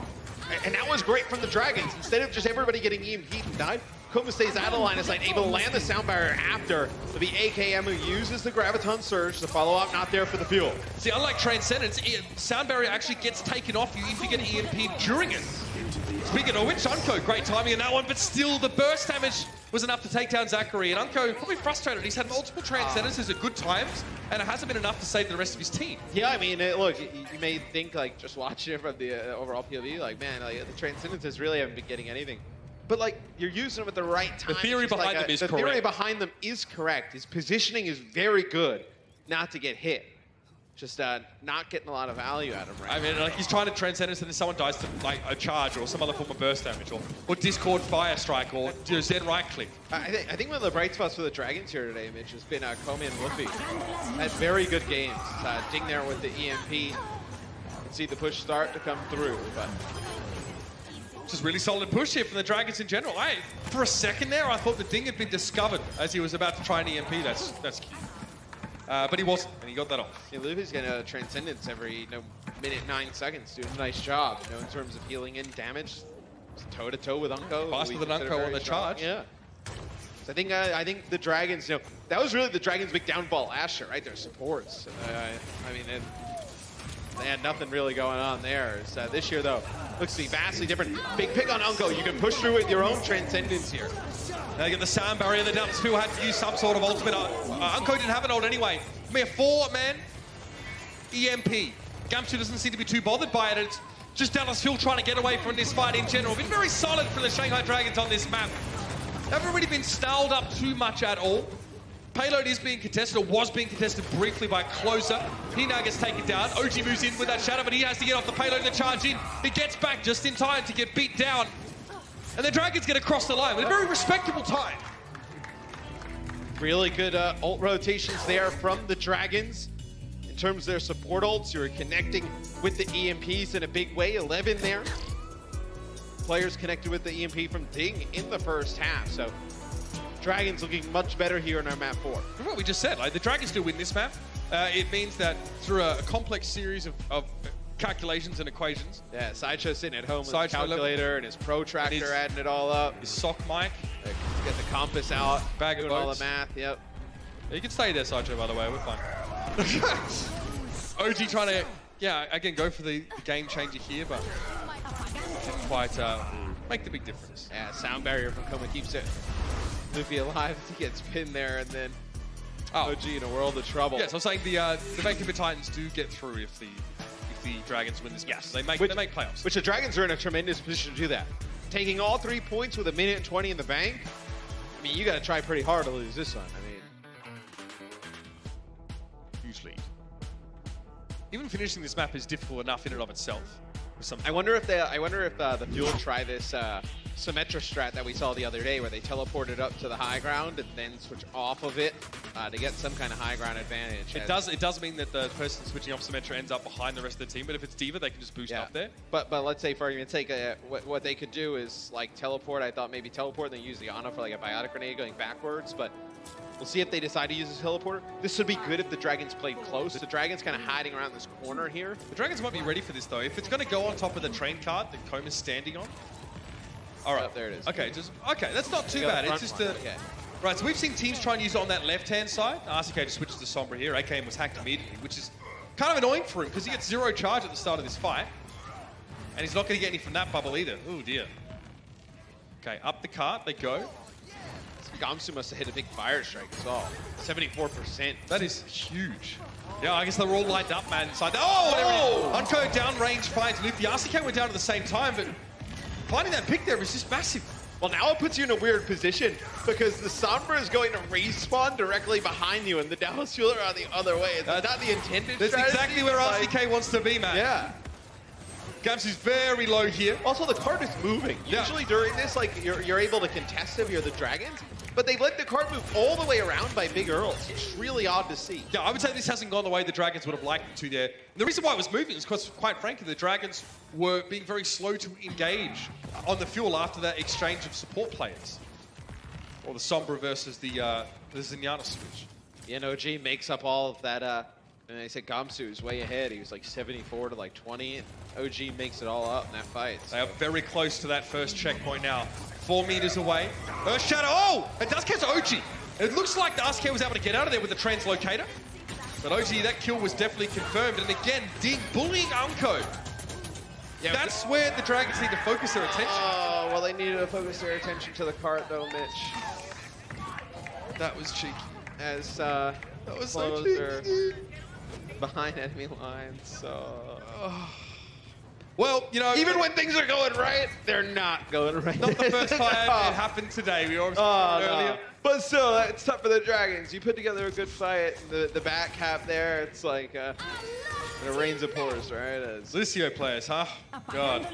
And that was great from the Dragons. Instead of just everybody getting EMP'd and died, Coma stays out of line of sight, able to land the sound barrier after the AKM who uses the Graviton Surge. The follow-up not there for the fuel. See, unlike Transcendence, sound barrier actually gets taken off you if you get EMP'd during it. Speaking of which, Unko, great timing in that one, but still the burst damage was enough to take down Zachary. And Unko probably frustrated. He's had multiple Transcendences at good times, and it hasn't been enough to save the rest of his team. Yeah, I mean, look, you may think, like, just watching it from the overall POV, like, man, like, the Transcendences really haven't been getting anything. But, like, you're using them at the right time. The theory behind them is correct. The theory behind them is correct. His positioning is very good not to get hit. Just not getting a lot of value out of him, right? I mean, like, he's trying to Transcendence and then someone dies to, like, a charge or some other form of burst damage or Discord Fire Strike or Zen right click. I think one of the bright spots for the Dragons here today, Mitch, has been Komi and Luffy. Had very good games. Ding there with the EMP. You can see the push start to come through, but... Just really solid push here from the Dragons in general. For a second there, I thought the Ding had been discovered as he was about to try an EMP. That's cute. But he wasn't, and he got that off. Yeah, Luffy's getting a Transcendence every minute 9 seconds, doing a nice job, in terms of healing in damage. Toe-to-toe with Unko. Faster than Unko on the charge. Yeah. So I think the Dragons, that was really the Dragons' big downfall last year, right? Their supports. I mean, they had nothing really going on there. So this year, though, looks to be vastly different. Big pick on Unko. You can push through with your own Transcendence here. They get the sound barrier. The Dallas Fuel had to use some sort of ultimate. Unko didn't have an ult anyway. I mean, a 4-man EMP. Gamsu doesn't seem to be too bothered by it. It's just Dallas Fuel trying to get away from this fight in general. Been very solid for the Shanghai Dragons on this map. Haven't really been styled up too much at all. Payload is being contested, or was being contested briefly by Closer. He now gets taken down. OG moves in with that shadow, but he has to get off the payload and the charge in. He gets back just in time to get beat down. And the Dragons get across the line with a very respectable time. Really good ult rotations there from the Dragons. In terms of their support ults, you're connecting with the EMPs in a big way. 11 there. Players connected with the EMP from Ding in the first half. So Dragons looking much better here in our map 4. What we just said, like, the Dragons do win this map. It means that through a complex series of calculations and equations. Yeah, Sideshow sitting at home with his calculator and his protractor, adding it all up. His sock mic. Get the compass out, bag of doing all the math, yep. Yeah, you can stay there, Sideshow, by the way, we're fine. OG trying to Yeah, again, go for the game changer here, but didn't quite make the big difference. Yeah, sound barrier from Koma keeps it Luffy alive. He gets pinned there, and then OG in a world of trouble. Yeah, so I'm saying the Vancouver Titans do get through if the Dragons win this match. They make playoffs. Which the Dragons are in a tremendous position to do that. Taking all 3 points with 1:20 in the bank. I mean, you got to try pretty hard to lose this one. I mean, huge lead. Even finishing this map is difficult enough in and of itself. I wonder if the Fuel try this Symmetra strat that we saw the other day, where they teleported up to the high ground and then switch off of it to get some kind of high ground advantage. It does mean that the person switching off Symmetra ends up behind the rest of the team, but if it's D.Va, they can just boost up there. But let's say, for argument's sake, what they could do is like teleport. I thought maybe teleport and then use the Ana for like a biotic grenade going backwards, but we'll see if they decide to use this teleporter. This would be good if the Dragons played close. The Dragons kind of hiding around this corner here. The Dragons might be ready for this, though. If it's going to go on top of the train cart that Koma's standing on. All right. There it is. Okay, that's not too bad. It's just Right, so we've seen teams try and use it on that left-hand side. RCK just switches to Sombra here. AKM was hacked immediately, which is kind of annoying for him because he gets 0 charge at the start of this fight. And he's not going to get any from that bubble either. Oh, dear. Okay, up the cart they go. Gamsu must have hit a big fire strike as well. 74%. That is huge. Yeah, I guess they're all lined up, man, inside. Oh! Unco downrange finds Luffy. RCK went down at the same time, but finding that pick there is just massive. Well, now it puts you in a weird position because the Sombra is going to respawn directly behind you and the Dallas Fuel are on the other way. It's not the intended That's strategy. exactly where RCK wants to be, man. Yeah. Gamsu's very low here. Also, the card is moving. Usually during this, like, you're able to contest if you're the Dragons, but they've let the card move all the way around by Big Earls. It's really odd to see. Yeah, I would say this hasn't gone the way the Dragons would have liked it to there. And the reason why it was moving is because, quite frankly, the Dragons were being very slow to engage on the Fuel after that exchange of support players. Or the Sombra versus the Zenyatta switch. Yeah, and OG makes up all of that, and they said Gamsu is way ahead. He was like 74 to like 20. And OG makes it all up in that fight. They are very close to that first checkpoint now. 4 meters away. Earth Shadow. Oh! It does catch OG. It looks like the RSK was able to get out of there with the translocator. But OG, that kill was definitely confirmed. And again, Ding bullying Unco. Yeah, that's where the Dragons need to focus their attention. Oh, well, they needed to focus their attention to the cart, though, Mitch. That was cheeky. As that was so cheeky. Behind enemy lines, so... Well, you know... Even when things are going right, they're not going right. Not the first time it happened today. We always earlier. No. But still, it's tough for the Dragons. You put together a good fight. The back half there, it's like... it rains of pores, right? As Lucio players, huh? God.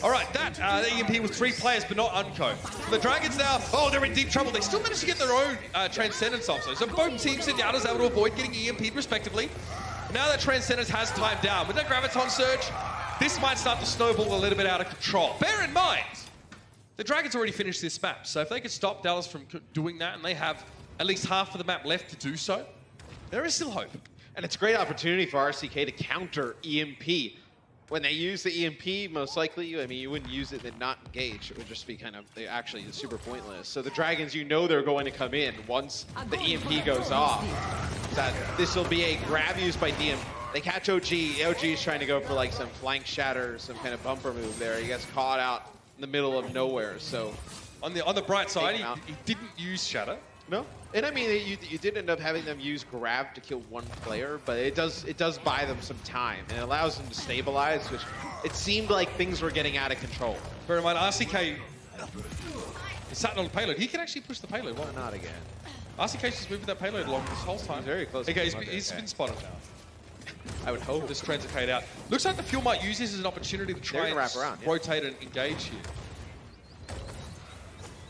All right, the EMP was 3 players, but not Unco. The Dragons now, they're in deep trouble. They still managed to get their own Transcendence also. So both teams, Zenyatta's able to avoid getting EMP'd respectively. Now that Transcendence has timed down, with that Graviton Surge, this might start to snowball a little bit out of control. Bear in mind, the Dragons already finished this map, so if they could stop Dallas from doing that, and they have at least half of the map left to do so, there is still hope. And it's a great opportunity for RCK to counter EMP. When they use the EMP, most likely, I mean, you wouldn't use it and not engage. It would just be kind of, actually super pointless. So the Dragons, you know they're going to come in once the EMP goes off. That this will be a grab use by DM. They catch OG. OG is trying to go for like some flank shatter, some kind of bumper move there. He gets caught out in the middle of nowhere. So on the bright side, he didn't use shatter. No, and I mean you did end up having them use grab to kill one player, but it does buy them some time and it allows them to stabilize, which it seemed like things were getting out of control. Bear in mind, RCK is sat on the payload. He can actually push the payload. Why not again? RCK's just moving that payload along this whole time. He's very close. Okay, he's been spotted now. I would hope. Just translocate out. Looks like the Fuel might use this as an opportunity to try and wrap around, rotate and engage here.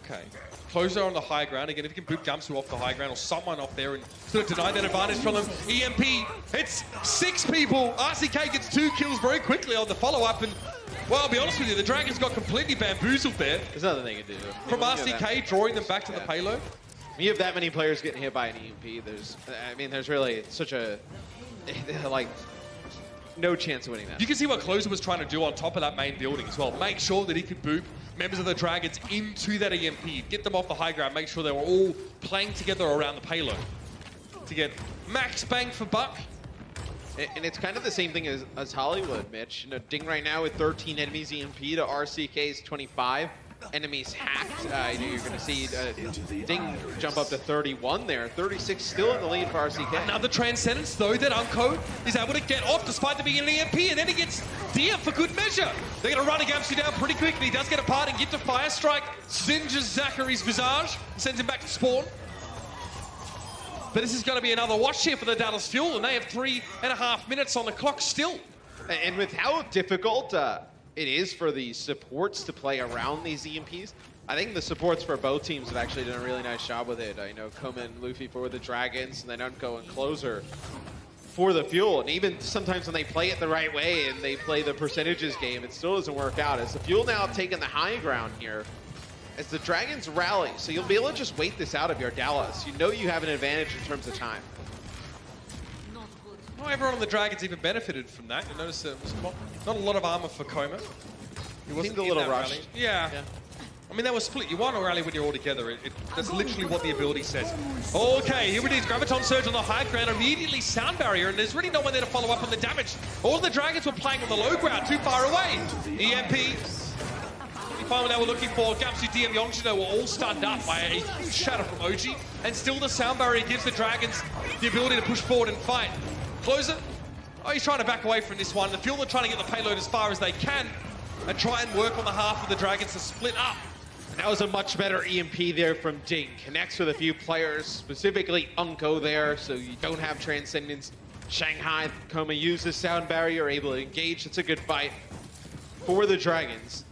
Okay. Closer on the high ground. Again, if you can boot Gamsu off the high ground or someone off there and sort of deny that advantage from them. EMP, it's 6 people. RCK gets 2 kills very quickly on the follow-up. And, well, I'll be honest with you, the Dragons got completely bamboozled there. There's nothing they can do. From RCK, drawing them back to the payload. When you have that many players getting hit by an EMP, there's really such a, like, no chance of winning that. You can see what Closer was trying to do on top of that main building as well. Make sure that he could boot members of the Dragons into that EMP, get them off the high ground, make sure they were all playing together around the payload to get max bang for buck. And it's kind of the same thing as Hollywood, Mitch. You know, Ding right now with 13 enemies EMP to RCK's 25. Enemies hacked. You know, you're going to see Ding jump up to 31 there. 36 still in the lead for RCK. Another Transcendence, though, that Unco is able to get off despite there being an EMP, and then he gets DM for good measure. They're going to run Gamsu down pretty quickly. He does get a part and get to Fire Strike. Singes Zachary's visage, sends him back to spawn. But this is going to be another watch here for the Dallas Fuel, and they have 3.5 minutes on the clock still. And with how difficult it is for the supports to play around these EMPs, I think the supports for both teams have actually done a really nice job with it. I know Koma and Luffy for the Dragons, and then Unco and Closer for the Fuel. And even sometimes when they play it the right way and they play the percentages game, it still doesn't work out. As the Fuel now have taken the high ground here, as the Dragons rally, so you'll be able to just wait this out if you're Dallas. You know you have an advantage in terms of time. Not everyone on the Dragons even benefited from that. You notice there was not a lot of armor for Koma. He wasn't Seemed a little rushed. Rally. Yeah. I mean, they were split. You want a rally when you're all together. That's literally what the ability says. Okay, here it is. Graviton Surge on the high ground. Immediately Sound Barrier, and there's really no one there to follow up on the damage. All the Dragons were playing on the low ground, too far away. EMP. The final they were looking for, Gamsu, DM, Yongshino were all stunned up by a huge shatter from OG, and still the Sound Barrier gives the Dragons the ability to push forward and fight. Closer. Oh, he's trying to back away from this one. The Fuel are trying to get the payload as far as they can and try and work on the half of the Dragons to split up. That was a much better EMP there from Ding. Connects with a few players, specifically Unco there, so you don't have Transcendence. Shanghai, Koma uses Sound Barrier, able to engage. It's a good fight for the Dragons.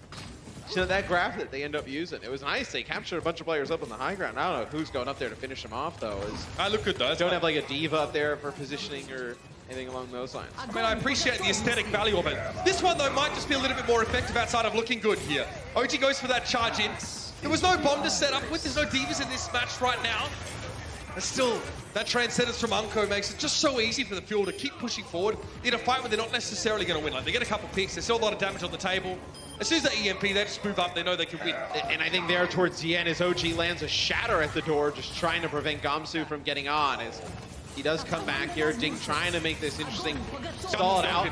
So that graph that they end up using, it was nice. They captured a bunch of players up on the high ground. I don't know who's going up there to finish them off, though. I look good, though. Don't have like a diva up there for positioning or anything along those lines. I mean, I appreciate the aesthetic value of it. This one, though, might just be a little bit more effective outside of looking good here. OG goes for that charge in. There was no bomb to set up with. There's no divas in this match right now. But still, that Transcendence from Unco makes it just so easy for the Fuel to keep pushing forward in a fight where they're not necessarily going to win. Like, they get a couple picks, there's still a lot of damage on the table. As soon as they EMP, they just move up, they know they can win. And I think there towards the end, as OG lands a shatter at the door, just trying to prevent Gamsu from getting on. As he does come back here, Ding trying to make this interesting, stall it out.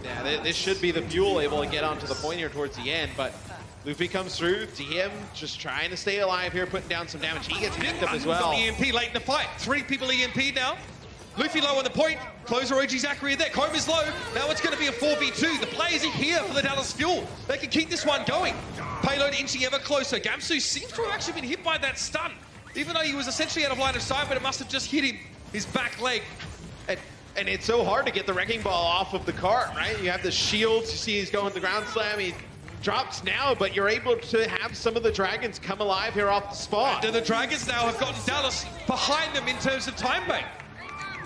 Yeah, this should be the Fuel able to get onto the point here towards the end, but Luffy comes through, DM just trying to stay alive here, putting down some damage. He gets hacked up as well. EMP late in the fight. 3 people EMP now. Luffy low on the point. Closer OG Zachary there. Koma's low. Now it's going to be a 4v2. The players are here for the Dallas Fuel. They can keep this one going. Payload inching ever closer. Gamsu seems to have actually been hit by that stun. Even though he was essentially out of line of sight, but it must have just hit him, his back leg. And it's so hard to get the Wrecking Ball off of the cart, right? You have the shields. You see he's going the ground slam. He drops now, but you're able to have some of the Dragons come alive here off the spot. And the Dragons now have gotten Dallas behind them in terms of time bank.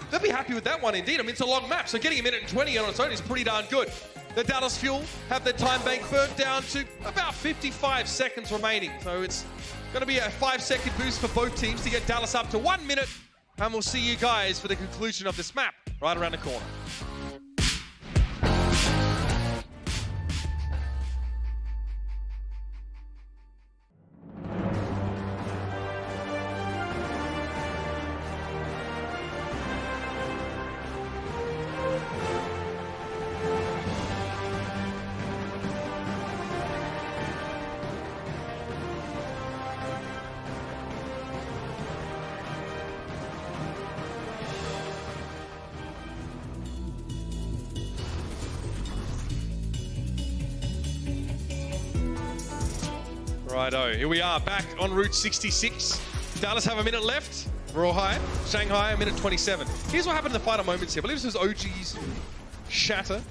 They'll be happy with that one indeed. I mean, it's a long map, so getting a minute and 20 on its own is pretty darn good. The Dallas Fuel have their time bank burnt down to about 55 seconds remaining. So it's going to be a 5-second boost for both teams to get Dallas up to 1 minute. And we'll see you guys for the conclusion of this map right around the corner. Righto, here we are back on Route 66. Dallas have a minute left. We're all high. Shanghai, a minute 27. Here's what happened in the final moments here. I believe this was OG's shatter.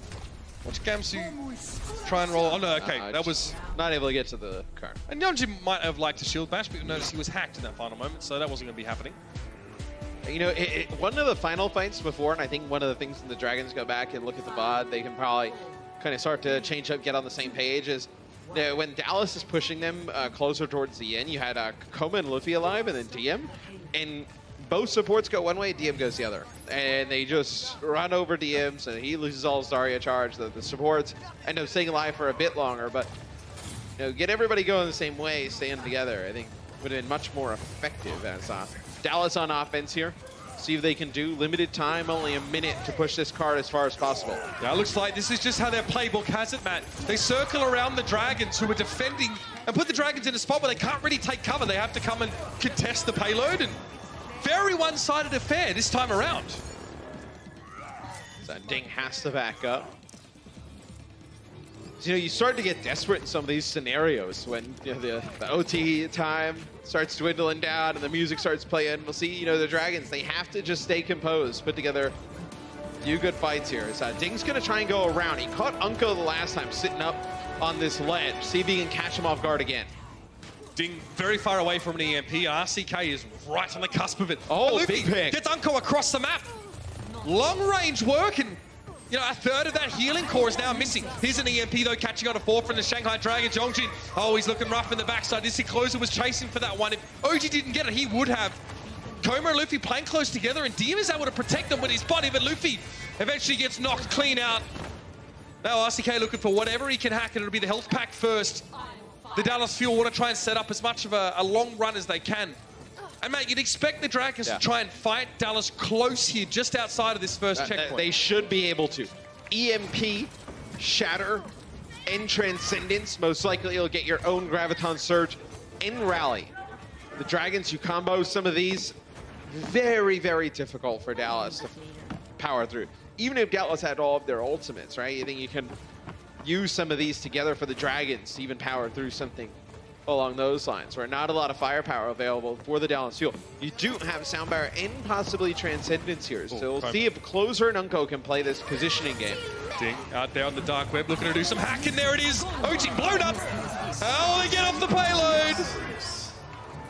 Watch Gamsu try and roll. Oh no, okay, that was not able to get to the car. And Yonji might have liked to shield bash, but you'll notice he was hacked in that final moment, so that wasn't going to be happening. You know, one of the final fights before, and I think one of the things when the Dragons go back and look at the VOD, they can probably kind of start to change up, get on the same page, is when Dallas is pushing them closer towards the end, you had Koma and Luffy alive, and then DM, and both supports go one way, DM goes the other. And they just run over DM, so he loses all his Zarya charge. The supports end up staying alive for a bit longer, but you know, get everybody going the same way, staying together, I think would have been much more effective as Dallas on offense here. See if they can do. Limited time, only a minute to push this card as far as possible. Yeah, it looks like this is just how their playbook has it, Matt. They circle around the Dragons, who are defending, and put the Dragons in a spot where they can't really take cover. They have to come and contest the payload, and very one-sided affair this time around. So Ding has to back up. So, you start to get desperate in some of these scenarios when the OT time starts dwindling down and the music starts playing. We'll see, the Dragons, they have to just stay composed, put together a few good fights here. So Ding's going to try and go around. He caught Unko the last time sitting up on this ledge. See if he can catch him off guard again. Ding very far away from an EMP. RCK is right on the cusp of it. Oh, big pick. Gets Unko across the map. Long range work, and a third of that healing core is now missing. Here's an EMP, though, catching on a 4 from the Shanghai Dragon. Jongjin, he's looking rough in the backside. This Closer was chasing for that one. If OG didn't get it, he would have. Koma and Luffy playing close together, and Diem is able to protect them with his body, but Luffy eventually gets knocked clean out. Now RCK looking for whatever he can hack, and it'll be the health pack first. The Dallas Fuel want to try and set up as much of a long run as they can. And, mate, you'd expect the Dragons to try and fight Dallas close here, just outside of this first checkpoint. They should be able to. EMP, Shatter, and Transcendence. Most likely you'll get your own Graviton Surge and Rally. The Dragons, you combo some of these, very, very difficult for Dallas to power through. Even if Dallas had all of their ultimates, right? You think you can use some of these together for the Dragons to even power through something along those lines, where not a lot of firepower available for the Dallas Fuel. You do have Sound Barrier and possibly Transcendence here, so we'll see if Closer and Unko can play this positioning game. Ding out there on the dark web, looking to do some hacking. There it is. OG blown up. Oh, they get off the payload.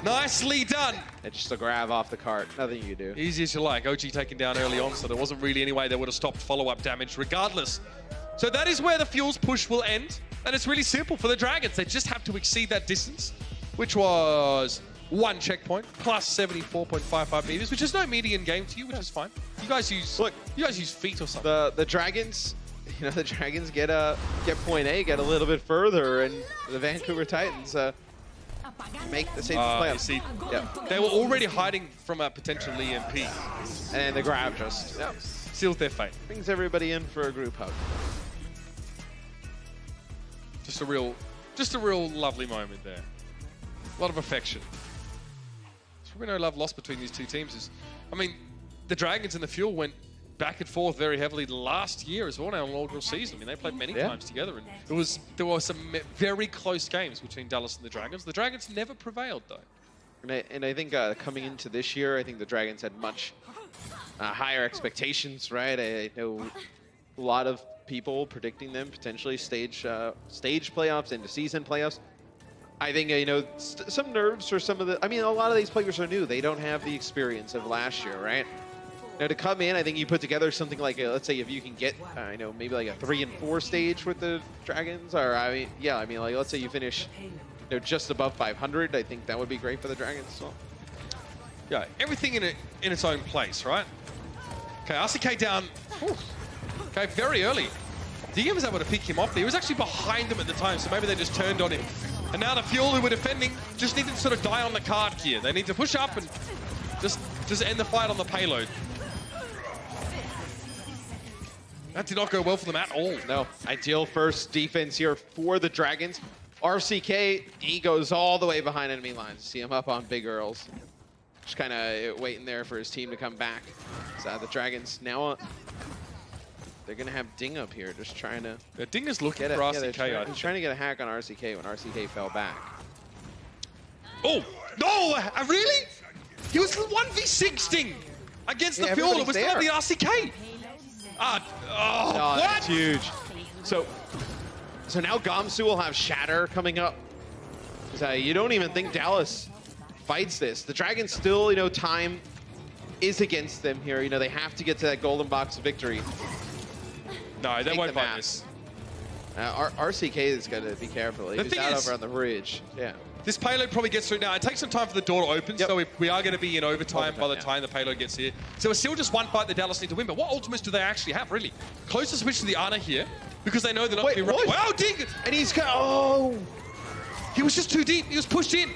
Nicely done. It's just a grab off the cart. Nothing you can do. Easy as you like. OG taken down early on, so there wasn't really any way they would have stopped follow-up damage regardless. So that is where the Fuel's push will end. And it's really simple for the Dragons. They just have to exceed that distance, which was 1 checkpoint plus 74.55 meters, which is no median game to you, which is fine. You guys use feet or something. The Dragons, the Dragons get point A, get a little bit further, and the Vancouver Titans make the same playoffs. They were already hiding from a potential EMP, and the grab just sealed their fate. Brings everybody in for a group hug. Just a real lovely moment there. A lot of affection. There's probably no love lost between these two teams. The Dragons and the Fuel went back and forth very heavily last year as well, in our inaugural season. They played many times together, and there were some very close games between Dallas and the Dragons. The Dragons never prevailed, though. And I think coming into this year, I think the Dragons had much higher expectations, right? I know a lot of people predicting them potentially stage playoffs into season playoffs. I think some nerves for some of the. A lot of these players are new. They don't have the experience of last year, right? Now to come in, I think you put together something like let's say if you can get maybe like a 3 and 4 stage with the Dragons, or like let's say you finish just above 500. I think that would be great for the Dragons as well. Yeah, everything in its own place, right? Okay, RCK down. Ooh. Okay, very early. Diem was able to pick him off there. He was actually behind them at the time, so maybe they just turned on him. And now the Fuel, who were defending, just need to sort of die on the card here. They need to push up and just end the fight on the payload. That did not go well for them at all. No, ideal first defense here for the Dragons. RCK, he goes all the way behind enemy lines. See him up on Big Earls. Just kind of waiting there for his team to come back. So the Dragons now... they're going to have Ding up here, just trying to... Ding is looking for RCK. He's trying to get a hack on RCK when RCK fell back. Oh! No! Really? He was 1v6 Ding against the Fuel. It was not the RCK. What? That's huge. So now Gamsu will have Shatter coming up. You don't even think Dallas fights this. The Dragons still, time is against them here. They have to get to that golden box of victory. No, they won't fight this. RCK is going to be careful. He's out over on the bridge. Yeah. This payload probably gets through now. It takes some time for the door to open, so we are going to be in overtime by the time the payload gets here. So it's still just one fight that Dallas need to win, but what ultimates do they actually have, really? Closer switch to the Ana here, because they know they're not going to be running. Wow, Ding! And he's got... Oh! He was just too deep. He was pushed in.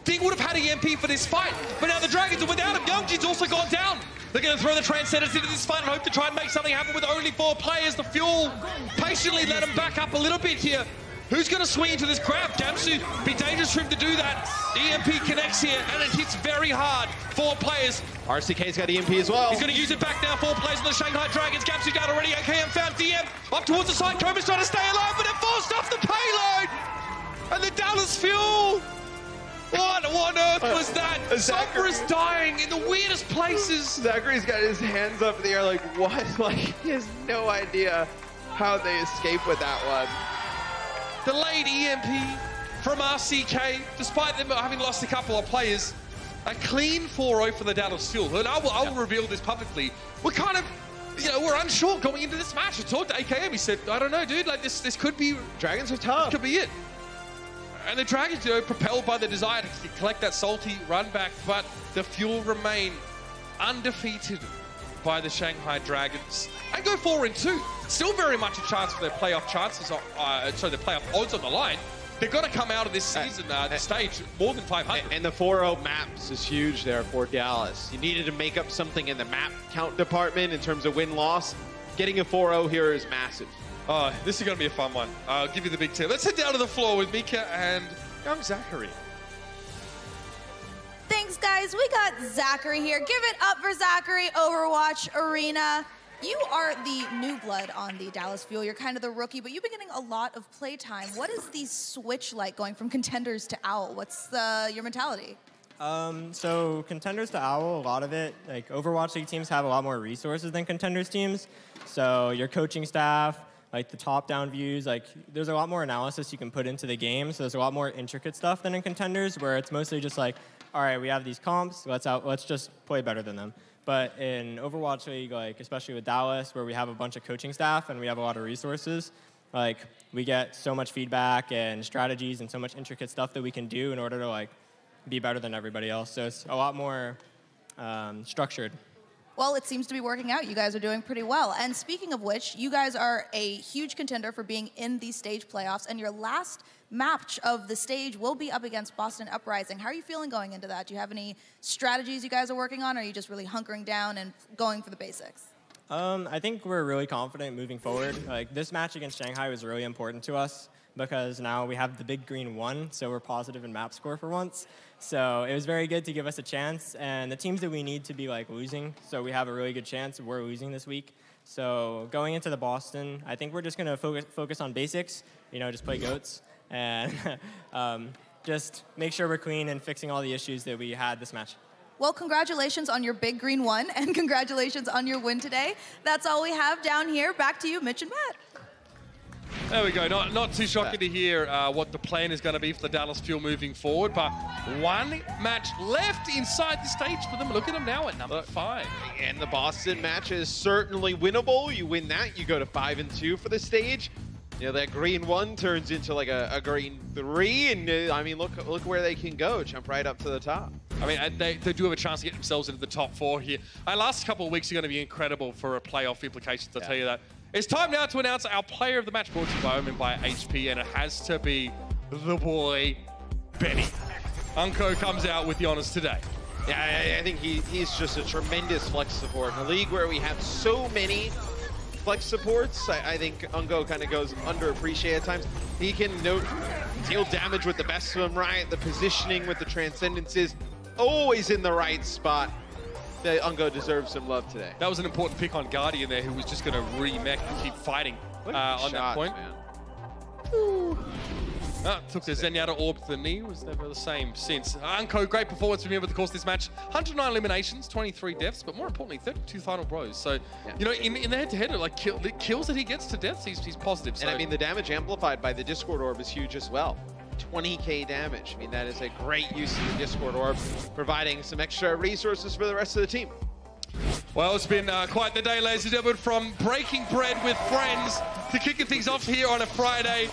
Ding would have had EMP for this fight, but now the Dragons are without him. Youngjin's also gone down. They're going to throw the Transcendence into this fight and hope to try and make something happen with only 4 players. The Fuel patiently let him back up a little bit here. Who's going to swing into this grab? Gamsu, be dangerous for him to do that. EMP connects here, and it hits very hard. 4 players. RCK's got EMP as well. He's going to use it back now. 4 players on the Shanghai Dragons. Gamsu down already. AKM found DM. Up towards the side. Cobra's trying to stay alive, but it forced off the payload. And the Dallas Fuel. What on earth was that? Sombra's dying in the weirdest places. Zachary's got his hands up in the air like, what? Like, he has no idea how they escape with that one. Delayed EMP from RCK, despite them having lost a couple of players. A clean 4-0 for the Dallas Fuel. And I will reveal this publicly. We're kind of, we're unsure going into this match. I talked to AKM, he said, I don't know, dude, like this could be... Dragons are tough. This could be it. And the Dragons, propelled by the desire to collect that salty run back, but the Fuel remain undefeated by the Shanghai Dragons and go 4-2. Still very much a chance for their playoff chances, their playoff odds on the line. They've got to come out of this season, the stage, more than 500. And the 4-0 maps is huge there for Dallas. You needed to make up something in the map count department in terms of win-loss. Getting a 4-0 here is massive. Oh, this is going to be a fun one. I'll give you the big tip. Let's head down to the floor with Mika and young Zachary. Thanks, guys. We got Zachary here. Give it up for Zachary, Overwatch Arena. You are the new blood on the Dallas Fuel. You're kind of the rookie, but you've been getting a lot of play time. What is the switch like going from Contenders to OWL? What's your mentality? So Contenders to OWL, a lot of it, like Overwatch League teams have a lot more resources than Contenders teams. So your coaching staff, like the top-down views, like there's a lot more analysis you can put into the game. So there's a lot more intricate stuff than in Contenders, where it's mostly just like, all right, we have these comps, let's just play better than them. But in Overwatch League, like especially with Dallas, where we have a bunch of coaching staff and we have a lot of resources, like we get so much feedback and strategies and so much intricate stuff that we can do in order to like be better than everybody else. So it's a lot more structured. Well, it seems to be working out. You guys are doing pretty well. And speaking of which, you guys are a huge contender for being in these stage playoffs, and your last match of the stage will be up against Boston Uprising. How are you feeling going into that? Do you have any strategies you guys are working on, or are you just really hunkering down and going for the basics? I think we're really confident moving forward. Like this match against Shanghai was really important to us because now we have the big green 1, so we're positive in map score for once. So it was very good to give us a chance, and the teams that we need to be like losing, so we have a really good chance. We're losing this week. So going into the Boston, I think we're just gonna focus on basics, just play goats, and just make sure we're clean and fixing all the issues that we had this match. Well, congratulations on your big green 1, and congratulations on your win today. That's all we have down here. Back to you, Mitch and Matt. There we go. Not too shocking to hear what the plan is going to be for the Dallas Fuel moving forward, but one match left inside the stage for them. Look at them now at number 5. And the Boston match is certainly winnable. You win that, you go to 5-2 for the stage. That green 1 turns into like a green 3, and I mean, look where they can go. Jump right up to the top. I mean, they do have a chance to get themselves into the top 4 here. Last couple of weeks are going to be incredible for a playoff implications, I'll tell you that. It's time now to announce our player of the match, brought to you by Omen by HP, and it has to be the boy, Benny. Unko comes out with the honors today. Yeah, I think he's just a tremendous flex support. In a league where we have so many flex supports, I think Unko kind of goes underappreciated at times. He can deal damage with the best of them, right? The positioning with the transcendences, always in the right spot. Unko deserves some love today. That was an important pick on Guardian there, who was just going to re-mech and keep fighting on that point. Took the Zenyatta orb to the knee, was never the same since. Unko, great performance from him over the course of this match. 109 eliminations, 23 deaths, but more importantly, 32 final bros. So, in the head-to-head, like the kills that he gets to deaths, he's positive. So. And I mean, the damage amplified by the Discord orb is huge as well. 20k damage. I mean, that is a great use of the Discord orb, providing some extra resources for the rest of the team. Well, it's been quite the day, ladies and gentlemen, from breaking bread with friends to kicking things off here on a Friday.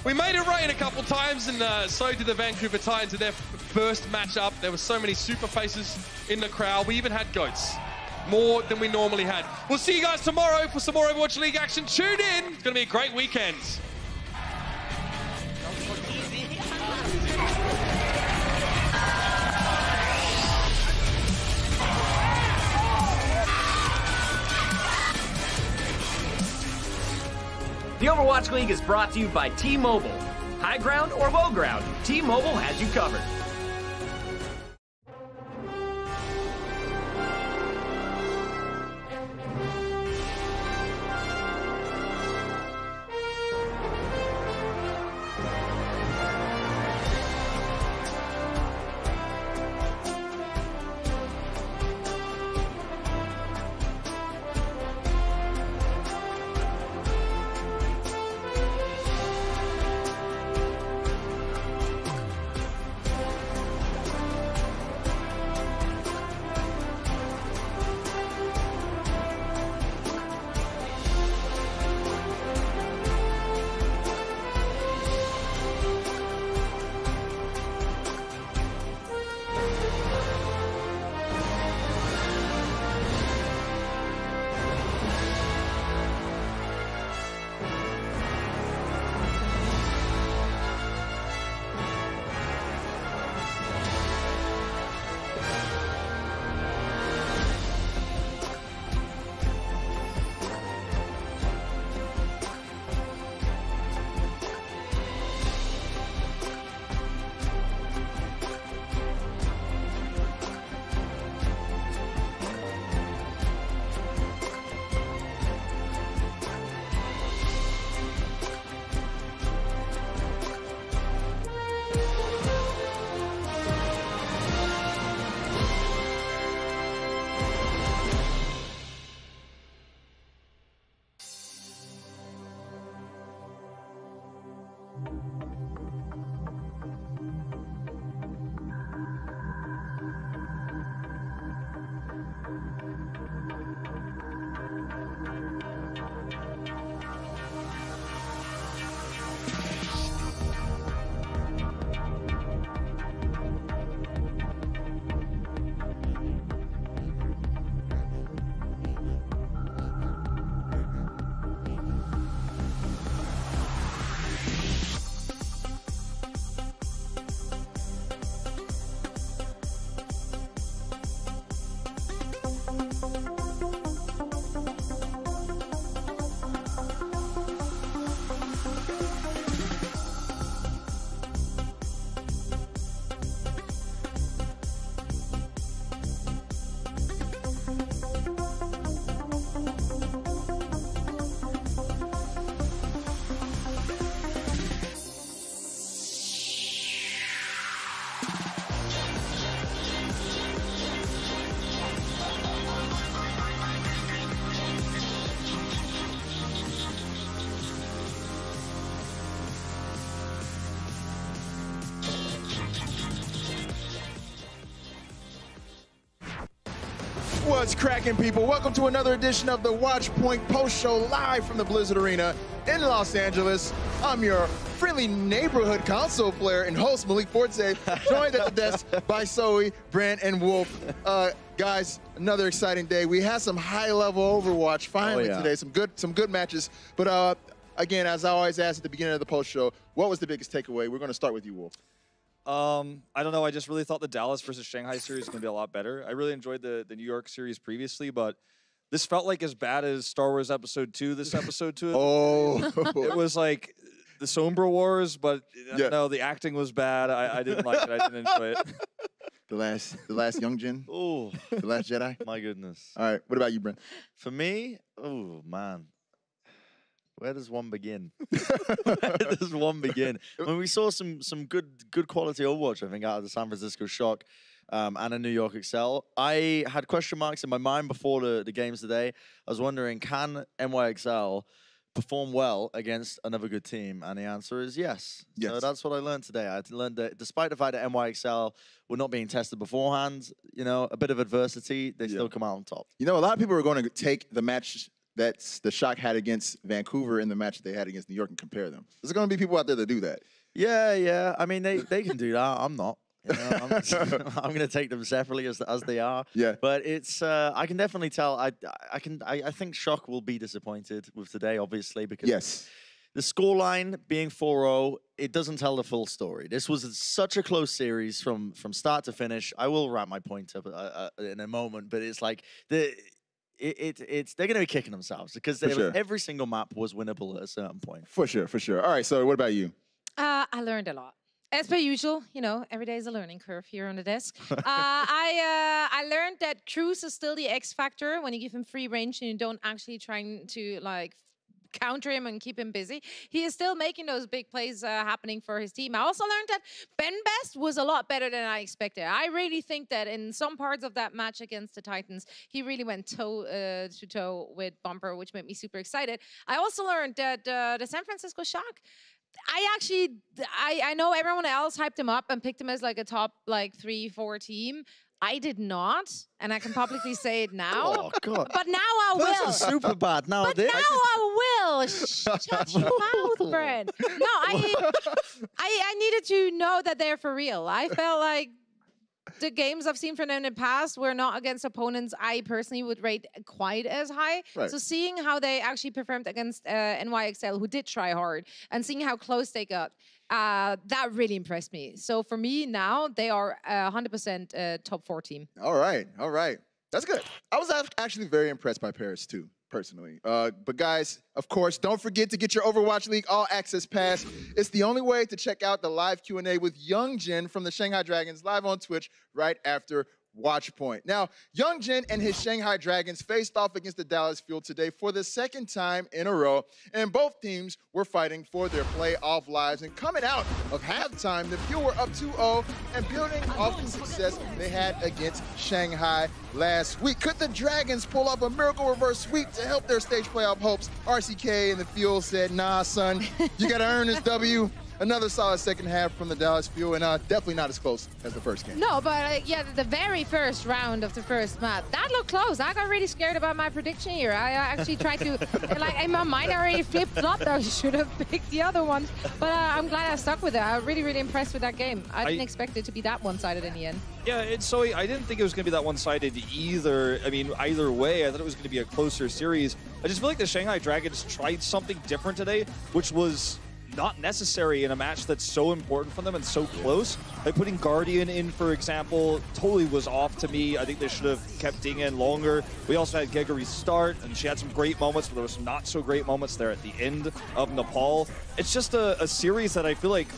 We made it rain a couple times, and so did the Vancouver Titans in their first matchup. There were so many super faces in the crowd. We even had goats. More than we normally had. We'll see you guys tomorrow for some more Overwatch League action. Tune in. It's going to be a great weekend. The Overwatch League is brought to you by T-Mobile. High ground or low ground, T-Mobile has you covered. What's cracking, people? Welcome to another edition of the Watch Point Post Show live from the Blizzard Arena in Los Angeles. I'm your friendly neighborhood console player and host, Malik Forte, joined at the desk by Zoe, Brent, and Wolf. Guys, another exciting day. We had some high-level Overwatch finally today, some good matches. But again, as I always ask at the beginning of the post show, what was the biggest takeaway? We're going to start with you, Wolf. I don't know. I just really thought the Dallas versus Shanghai series was going to be a lot better. I really enjoyed the New York series previously, but this felt like as bad as Star Wars Episode 2, this episode 2. It was like the Sombra Wars, but no, the acting was bad. I didn't like it. I didn't enjoy it. The last Young Jin? Oh, The Last Jedi? my goodness. All right. What about you, Brent? For me, oh, man. Where does one begin? Where does one begin? When we saw some good quality Overwatch, I think, out of the San Francisco Shock and a New York Excel, I had question marks in my mind before the games today. I was wondering, can NYXL perform well against another good team? And the answer is yes. So that's what I learned today. I learned that despite the fact that NYXL were not being tested beforehand, you know, a bit of adversity, they still come out on top. You know, a lot of people are going to take the match that's the Shock had against Vancouver in the match that they had against New York and compare them. There's going to be people out there that do that. Yeah. I mean, they can do that. I'm not. You know, I'm going to take them separately as they are. Yeah. But it's I can definitely tell. I think Shock will be disappointed with today, obviously, because the scoreline being 4-0, it doesn't tell the full story. This was such a close series from start to finish. I will wrap my point up in a moment, but it's like they're going to be kicking themselves because every single map was winnable at a certain point. For sure, for sure. All right, so what about you? I learned a lot. As per usual, you know, every day is a learning curve here on the desk. I learned that Cruz is still the X factor when you give him free range and you don't actually trying to like counter him and keep him busy. He is still making those big plays happening for his team. I also learned that Ben Best was a lot better than I expected. I really think that in some parts of that match against the Titans, he really went toe to toe with Bumper, which made me super excited. I also learned that the San Francisco Shock, I know everyone else hyped him up and picked him as like a top like 3-4 team. I did not, and I can publicly say it now. Oh, God. But now I will. This is super bad nowadays. But now I will. Shut your mouth, Brent. No, I needed to know that they're for real. I felt like the games I've seen from them in the past were not against opponents I personally would rate quite as high. Right. So seeing how they actually performed against NYXL, who did try hard, and seeing how close they got, that really impressed me. So for me now, they are 100% top 4 team. All right, all right. That's good. I was actually very impressed by Paris too, personally. But guys, of course, don't forget to get your Overwatch League All Access Pass. It's the only way to check out the live Q&A with Young Jin from the Shanghai Dragons live on Twitch right after Watch Point. Now, Young Jin and his Shanghai Dragons faced off against the Dallas Fuel today for the second time in a row, and both teams were fighting for their playoff lives. And coming out of halftime, the Fuel were up 2-0 and building off the success they had against Shanghai last week. Could the Dragons pull off a miracle reverse sweep to help their stage playoff hopes? RCK and the Fuel said, nah, son, you got to earn this W. Another solid second half from the Dallas Fuel, and definitely not as close as the first game. No, but yeah, the very first round of the first map, that looked close. I got really scared about my prediction here. I actually tried to, like, in my mind, I already flip-flopped. I should have picked the other ones, but I'm glad I stuck with it. I'm really, really impressed with that game. I didn't expect it to be that one-sided in the end. Yeah, so I didn't think it was going to be that one-sided either. I mean, either way, I thought it was going to be a closer series. I just feel like the Shanghai Dragons tried something different today, which was not necessary in a match that's so important for them and so close. Like putting Guardian in, for example, totally was off to me. I think they should have kept Ding in longer. We also had Gegari start, and she had some great moments, but there were some not so great moments there at the end of Nepal. It's just a series that I feel like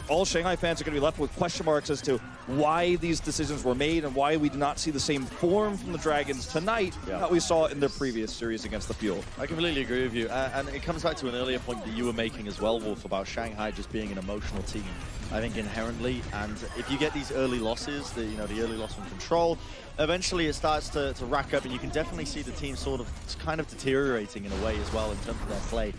all Shanghai fans are going to be left with question marks as to why these decisions were made and why we do not see the same form from the Dragons tonight that we saw in their previous series against the Fuel. I completely agree with you. And it comes back to an earlier point that you were making as well, Wolf, about Shanghai just being an emotional team, I think, inherently. And if you get these early losses, the early loss from control, eventually it starts to rack up, and you can definitely see the team sort of kind of deteriorating in a way as well in terms of their play.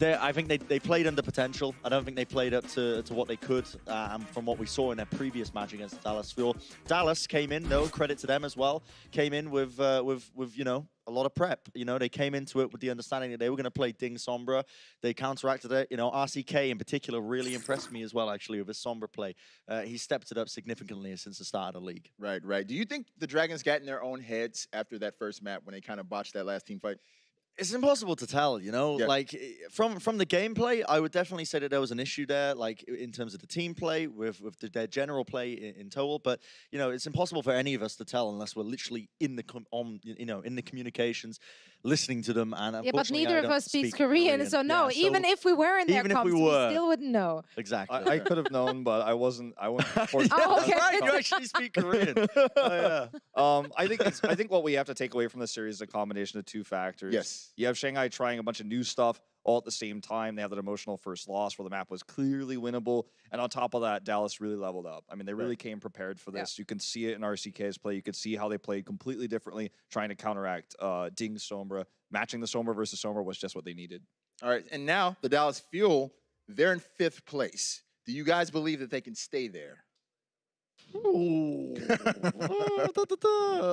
I think they played under potential. I don't think they played up to what they could from what we saw in their previous match against the Dallas Fuel. Dallas came in, no credit to them as well, came in with you know, a lot of prep. You know, they came into it with the understanding that they were going to play Ding Sombra. They counteracted it. You know, RCK in particular really impressed me as well, actually, with his Sombra play. He stepped it up significantly since the start of the league. Right, right. Do you think the Dragons got in their own heads after that first map when they kind of botched that last team fight? It's impossible to tell, you know. Yeah. Like from the gameplay, I would definitely say that there was an issue there, like in terms of the team play with their general play in total. But you know, it's impossible for any of us to tell unless we're literally in the in the communications, listening to them. And yeah, but neither of us speaks Korean, so no. Yeah, even if we were in their comms, we still wouldn't know. Exactly. I could have known, but I wasn't. I wouldn't. Oh, okay. Right, you actually speak Korean. Oh, yeah. I think what we have to take away from the series is a combination of two factors. Yes. You have Shanghai trying a bunch of new stuff all at the same time. They have that emotional first loss where the map was clearly winnable. And on top of that, Dallas really leveled up. I mean, they really came prepared for this. Yeah. You can see it in RCK's play. You could see how they played completely differently, trying to counteract Ding Sombra. Matching the Sombra versus Sombra was just what they needed. All right, and now the Dallas Fuel, they're in 5th place. Do you guys believe that they can stay there?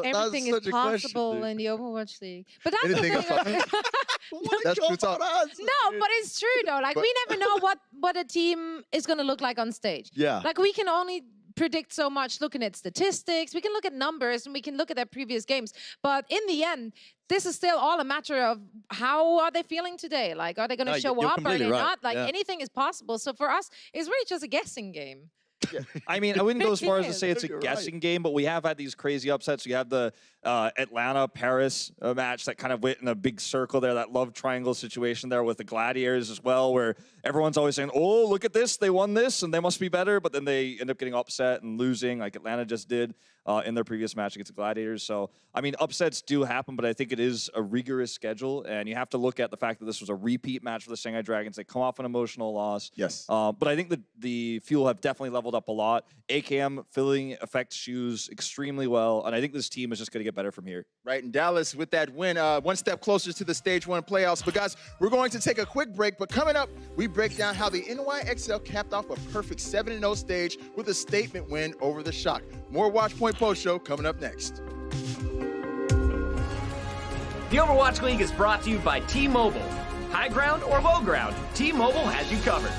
Everything is possible in the Overwatch League. But that's anything the thing. That's true talk. No, but it's true though. Like we never know what a team is going to look like on stage. Yeah. Like we can only predict so much looking at statistics. We can look at numbers and we can look at their previous games. But in the end, this is still all a matter of how are they feeling today? Like, are they going to show up? Are they not? Like anything is possible. So for us, it's really just a guessing game. I mean, I wouldn't go as far as to say it's a guessing game, but we have had these crazy upsets. You have the Atlanta-Paris match that kind of went in a big circle there, that love triangle situation there with the Gladiators as well, where everyone's always saying, oh, look at this, they won this, and they must be better, but then they end up getting upset and losing, like Atlanta just did in their previous match against the Gladiators. So, I mean, upsets do happen, but I think it is a rigorous schedule, and you have to look at the fact that this was a repeat match for the Shanghai Dragons. They come off an emotional loss. Yes. But I think that the Fuel have definitely leveled up a lot. AKM filling effect shoes extremely well, and I think this team is just going to get better from here. Right, and Dallas with that win, one step closer to the Stage 1 playoffs. But guys, we're going to take a quick break, but coming up, we break down how the NYXL capped off a perfect 7-0 stage with a statement win over the Shock. More Watchpoint Post Show coming up next. The Overwatch League is brought to you by T-Mobile. High ground or low ground, T-Mobile has you covered.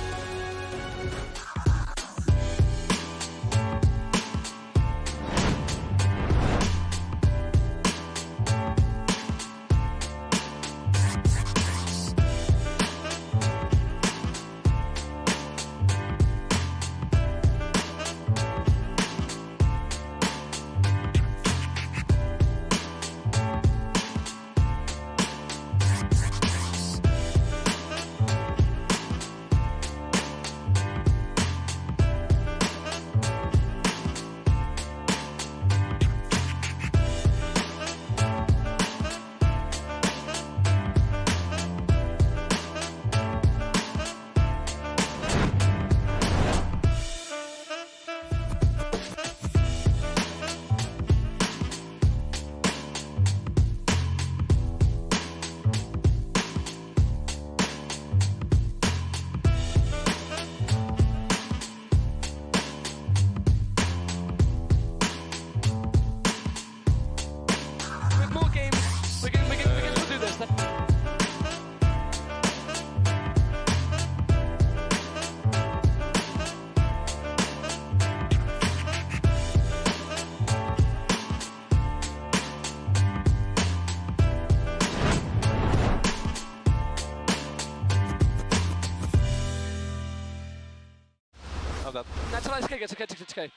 It's okay.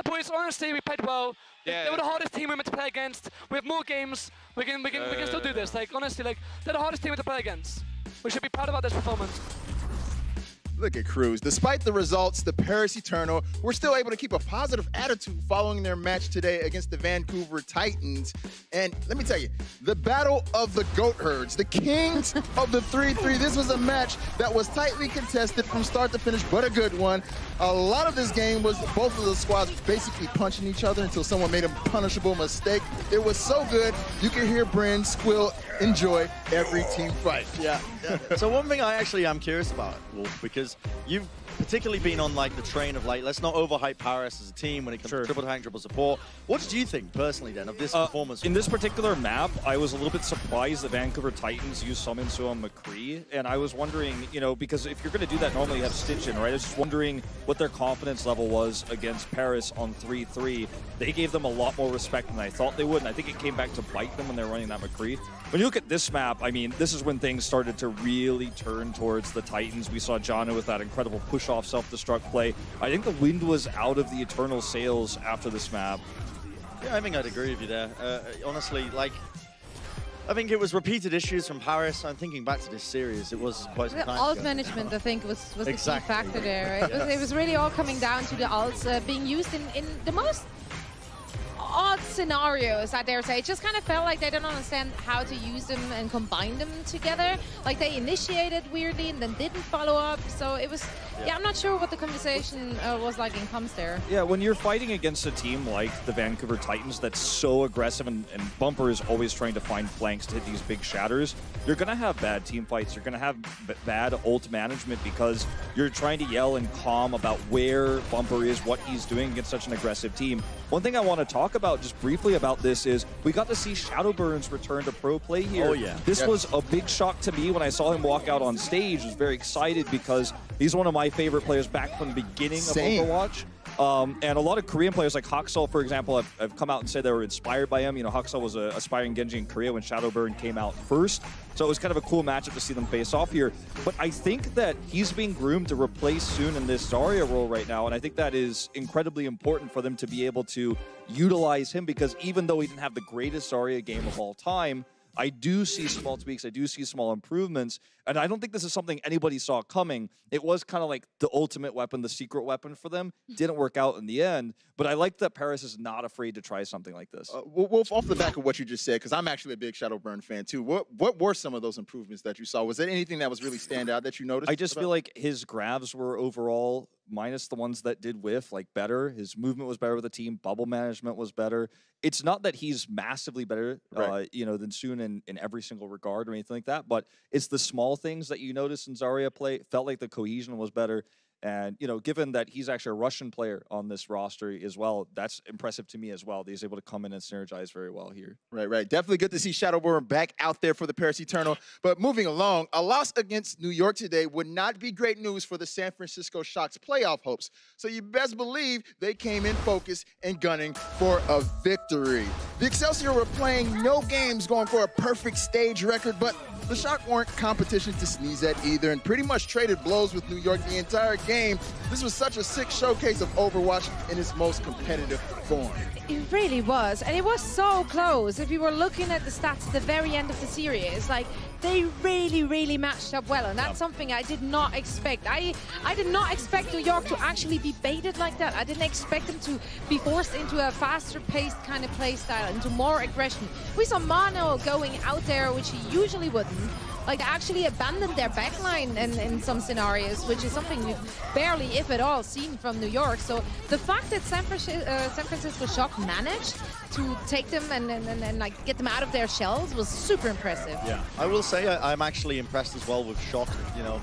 Boys, honestly, we played well. Yeah. They were the hardest team we were meant to play against. We have more games. We can still do this. Like, honestly, like, they're the hardest team to play against. We should be proud about this performance. Look at Cruz. Despite the results, the Paris Eternal were still able to keep a positive attitude following their match today against the Vancouver Titans. And let me tell you, the battle of the goat herds, the kings of the 3-3. This was a match that was tightly contested from start to finish, but a good one. A lot of this game was both of the squads basically punching each other until someone made a punishable mistake. It was so good, you could hear Bryn squill, enjoy every team fight. Yeah. So one thing I actually am curious about, Wolf, because you've particularly been on like the train of like, let's not overhype Paris as a team when it comes to triple tank, triple support. What did you think personally then of this performance? In this particular map, I was a little bit surprised that Vancouver Titans used Summon Su on McCree, and I was wondering, you know, because if you're going to do that, normally you have Stitch in, right? I was just wondering what their confidence level was against Paris on 3-3. They gave them a lot more respect than I thought they would, and I think it came back to bite them when they were running that McCree. When you look at this map, I mean, this is when things started to really turn towards the Titans. We saw Janu with that incredible push-off self-destruct play. I think the wind was out of the Eternal sails after this map. Yeah, I think I'd agree with you there. Honestly, like, I think it was repeated issues from Paris. I'm thinking back to this series. It was quite some time The alt ago. management, I think, was the key Exactly. factor there. Right? It was really all coming down to the alts being used in the most odd scenarios, I dare say. It just kind of felt like they don't understand how to use them and combine them together. Like they initiated weirdly and then didn't follow up. So it was, yeah, I'm not sure what the conversation was like in comms there. Yeah, when you're fighting against a team like the Vancouver Titans that's so aggressive and Bumper is always trying to find flanks to hit these big shatters, you're going to have bad team fights. You're going to have bad ult management because you're trying to yell and calm about where Bumper is, what he's doing against such an aggressive team. One thing I want to talk about just briefly about this is we got to see Shadowburn's return to pro play here. Oh, yeah. This was a big shock to me when I saw him walk out on stage. I was very excited because he's one of my favorite players back from the beginning of Overwatch. And a lot of Korean players like Haksal, for example, have come out and said they were inspired by him. You know, Haksal was an aspiring Genji in Korea when Shadowburn came out first. So it was kind of a cool matchup to see them face off here. But I think that he's being groomed to replace Soon in this Zarya role right now. And I think that is incredibly important for them to be able to utilize him, because even though he didn't have the greatest Zarya game of all time, I do see small tweaks, I do see small improvements, and I don't think this is something anybody saw coming. It was kind of like the ultimate weapon, the secret weapon for them. Didn't work out in the end, but I like that Paris is not afraid to try something like this. Wolf, off the back of what you just said, because I'm actually a big Shadowburn fan too, what were some of those improvements that you saw? Was there anything that was really stand out that you noticed? I just feel like his grabs were overall, minus the ones that did whiff, like better. His movement was better with the team. Bubble management was better. It's not that he's massively better, you know, than Soon in every single regard or anything like that, but it's the small things that you notice in Zarya play. Felt like the cohesion was better. And, you know, given that he's actually a Russian player on this roster as well, that's impressive to me as well. He's able to come in and synergize very well here. Right. Definitely good to see Shadowburn back out there for the Paris Eternal. But moving along, a loss against New York today would not be great news for the San Francisco Shock's playoff hopes. So you best believe they came in focused and gunning for a victory. The Excelsior were playing no games, going for a perfect stage record, but the Shock weren't competition to sneeze at either and pretty much traded blows with New York the entire game. This was such a sick showcase of Overwatch in its most competitive form. It really was, and it was so close. If you were looking at the stats at the very end of the series, like, they really matched up well, and that's something I did not expect. I did not expect New York to actually be baited like that. I didn't expect them to be forced into a faster-paced kind of play style, into more aggression. We saw Mano going out there, which he usually wouldn't. Like, actually abandoned their backline in some scenarios, which is something we've barely, if at all, seen from New York. So the fact that San Francisco Shock managed to take them and like get them out of their shells was super impressive. Yeah, I will say I'm actually impressed as well with Shock. You know,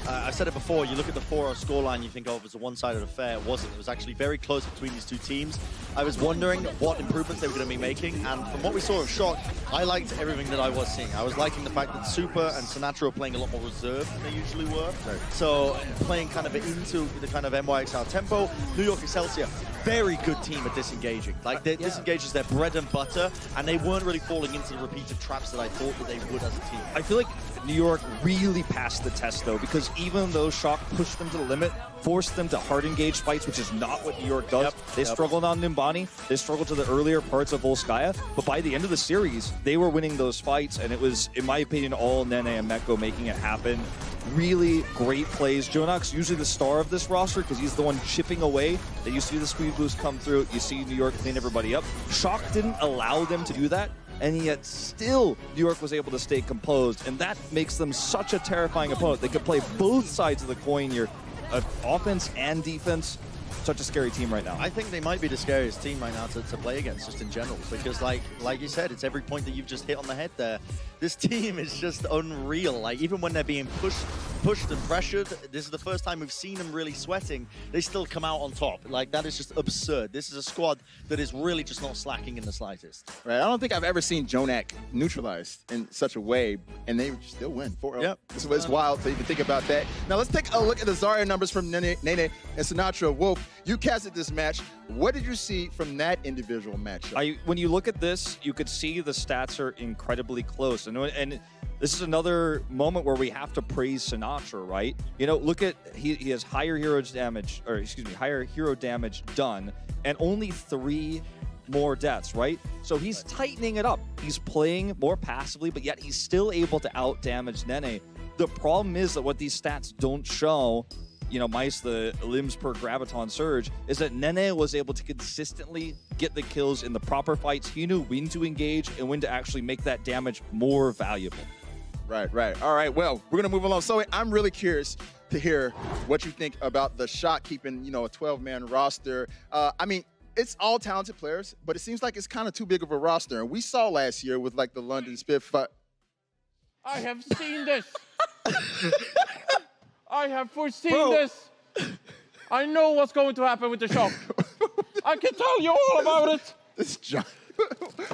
I said it before, you look at the 4-0 scoreline, you think, oh, it was a one-sided affair. It wasn't. It was actually very close between these two teams. I was wondering what improvements they were going to be making, and from what we saw of Shock, I liked everything that I was seeing. I was liking the fact that Super and Sinatra were playing a lot more reserved than they usually were. So playing kind of into the kind of NYXL tempo. New York Excelsior, very good team at disengaging. Like, disengage is their bread and butter, and they weren't really falling into the repeated traps that I thought that they would as a team. I feel like New York really passed the test, though, because even though Shock pushed them to the limit, forced them to hard engage fights, which is not what New York does. They struggled on Nimbani, they struggled to the earlier parts of Volskaya, but by the end of the series, they were winning those fights, and it was, in my opinion, all Nene and Meko making it happen. Really great plays. Jonak's usually the star of this roster because he's the one chipping away. That you see the speed boost come through, you see New York clean everybody up. Shock didn't allow them to do that, and yet still New York was able to stay composed, and that makes them such a terrifying opponent. They could play both sides of the coin here, offense and defense. Such a scary team right now. I think they might be the scariest team right now to play against, just in general, because like you said, it's every point that you've just hit on the head there. This team is just unreal. Like, even when they're being pushed and pressured, this is the first time we've seen them really sweating. They still come out on top. Like, that is just absurd. This is a squad that is really just not slacking in the slightest. Right. I don't think I've ever seen Jonak neutralized in such a way, and they still win 4-0. Yep. It's wild to even think about that. Now let's take a look at the Zarya numbers from Nene and Sinatra. Wolf, you casted this match. What did you see from that individual matchup? When you look at this, you could see the stats are incredibly close. And this is another moment where we have to praise Sinatra, right? You know, look at, he has higher hero damage, or excuse me, higher hero damage done, and only 3 more deaths, right? So he's tightening it up. He's playing more passively, but yet he's still able to out-damage Nene. The problem is that what these stats don't show, you know, minus the limbs per graviton surge, is that Nene was able to consistently get the kills in the proper fights. He knew when to engage and when to actually make that damage more valuable. Right. All right, well, we're going to move along. So I'm really curious to hear what you think about the Shock keeping, you know, a 12-man roster. I mean, it's all talented players, but it seems like it's kind of too big of a roster. And we saw last year with, like, the London Spitfire. I have seen this. I have foreseen this. I know what's going to happen with the Shock. I can tell you all about it. This Johnny.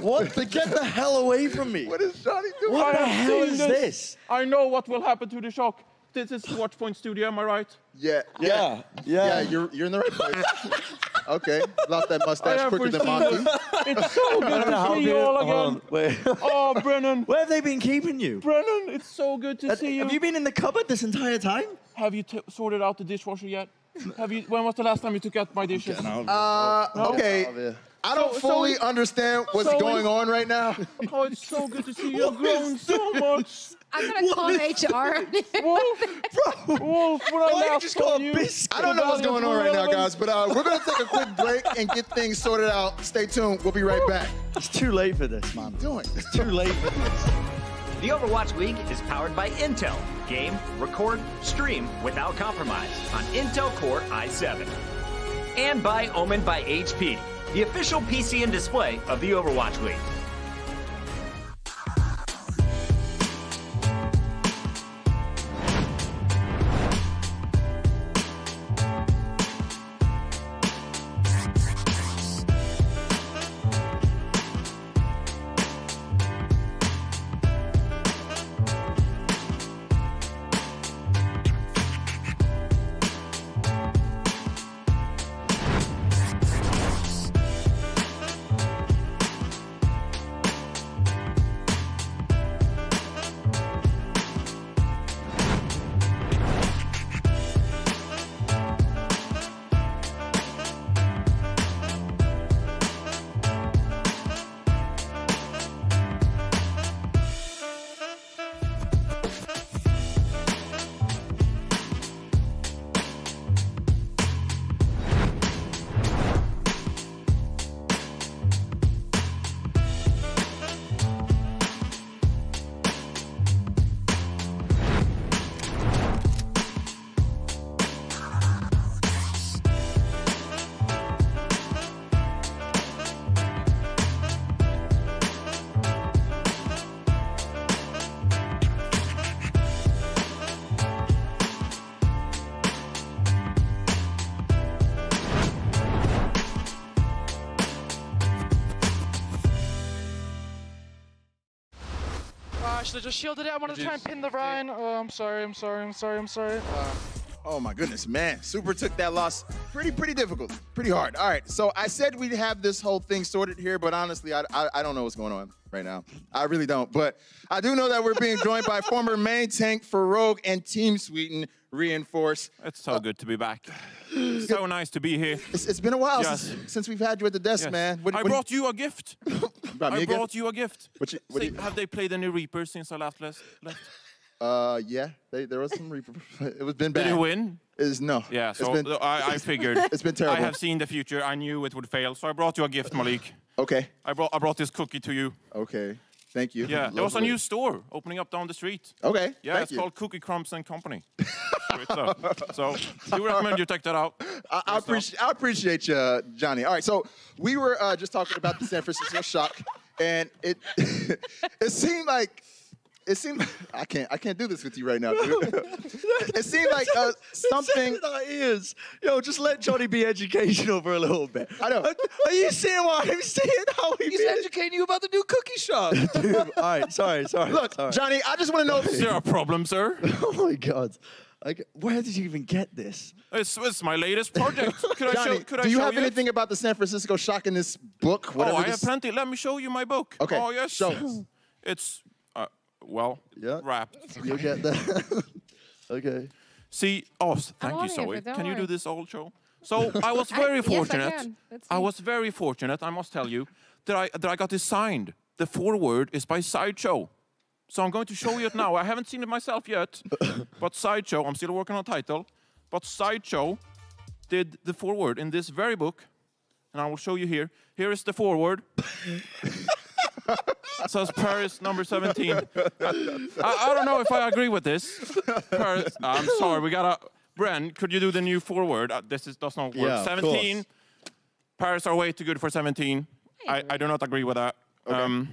What? Get the hell away from me. What is Johnny doing? What the hell is this? I know what will happen to the Shock. This is Watchpoint Studio, am I right? Yeah, you're in the right place. Okay, lost that mustache quicker than Monty. It's so good to see you all again. Wait. Oh, Brennan. Where have they been keeping you? Brennan, it's so good to see you. Have you been in the cupboard this entire time? Have you sorted out the dishwasher yet? When was the last time you took out my dishes? Okay. I don't fully understand what's going on right now. Oh, it's so good to see you. You've grown so much. I'm gonna call HR. Wolf, when I last saw you, I don't know what's going on right now, guys, but we're going to take a quick break and get things sorted out. Stay tuned. We'll be right back. It's too late for this, man. It's too late for this. The Overwatch League is powered by Intel. Game, record, stream without compromise on Intel Core i7. And by Omen by HP, the official PC and display of the Overwatch League. I just shielded it. I wanted to try and pin the Ryan. Oh, I'm sorry. Oh my goodness, man. Super took that loss pretty difficult, pretty hard. All right, so I said we'd have this whole thing sorted here, but honestly, I don't know what's going on right now. I really don't, but I do know that we're being joined by former main tank for Rogue and Team Sweden, Reinforce. It's so good to be back. So nice to be here. It's been a while since we've had you at the desk, man. I brought you a gift. I brought you a gift. Have they played any Reapers since I left? Yeah, there was some Reaper. It was been bad. Did you win? No. Yeah, so I figured. It's been terrible. I have seen the future. I knew it would fail, so I brought you a gift, Malik. Okay. I brought this cookie to you. Okay. Thank you. Yeah, there was a new store opening up down the street. Okay. Yeah, it's called Cookie Crumbs and Company. So do recommend you check that out. I appreciate you, Johnny. All right, so we were just talking about the San Francisco Shock, and it seemed like I can't do this with you right now, dude. It seemed like something. Ears. Yo, just let Johnny be educational for a little bit. I know. Are you seeing what I'm seeing? He's educating you about the new cookie shop. Dude, all right, sorry. Look, Johnny, I just want to know. Is there a problem, sir? Oh my God. Where did you even get this? It's my latest project. Johnny, do you have anything about the San Francisco Shock in this book? I have plenty. Let me show you my book. Okay. Oh, yes. Show us. It's, wrapped. You'll get that. Okay. See, thank you, Zoe. Can you do this old show? So I was very fortunate. Yes, I was very fortunate, I must tell you, that I got this signed. The foreword is by Sideshow. So I'm going to show you it now. I haven't seen it myself yet, but Sideshow, I'm still working on a title, but Sideshow did the foreword in this very book, and I will show you here. Here is the foreword. It says Paris number 17. I don't know if I agree with this. Paris, I'm sorry, we gotta... Bren, could you do the new forward? Does not work. Yeah, 17. Paris are way too good for 17. I do not agree with that. Okay.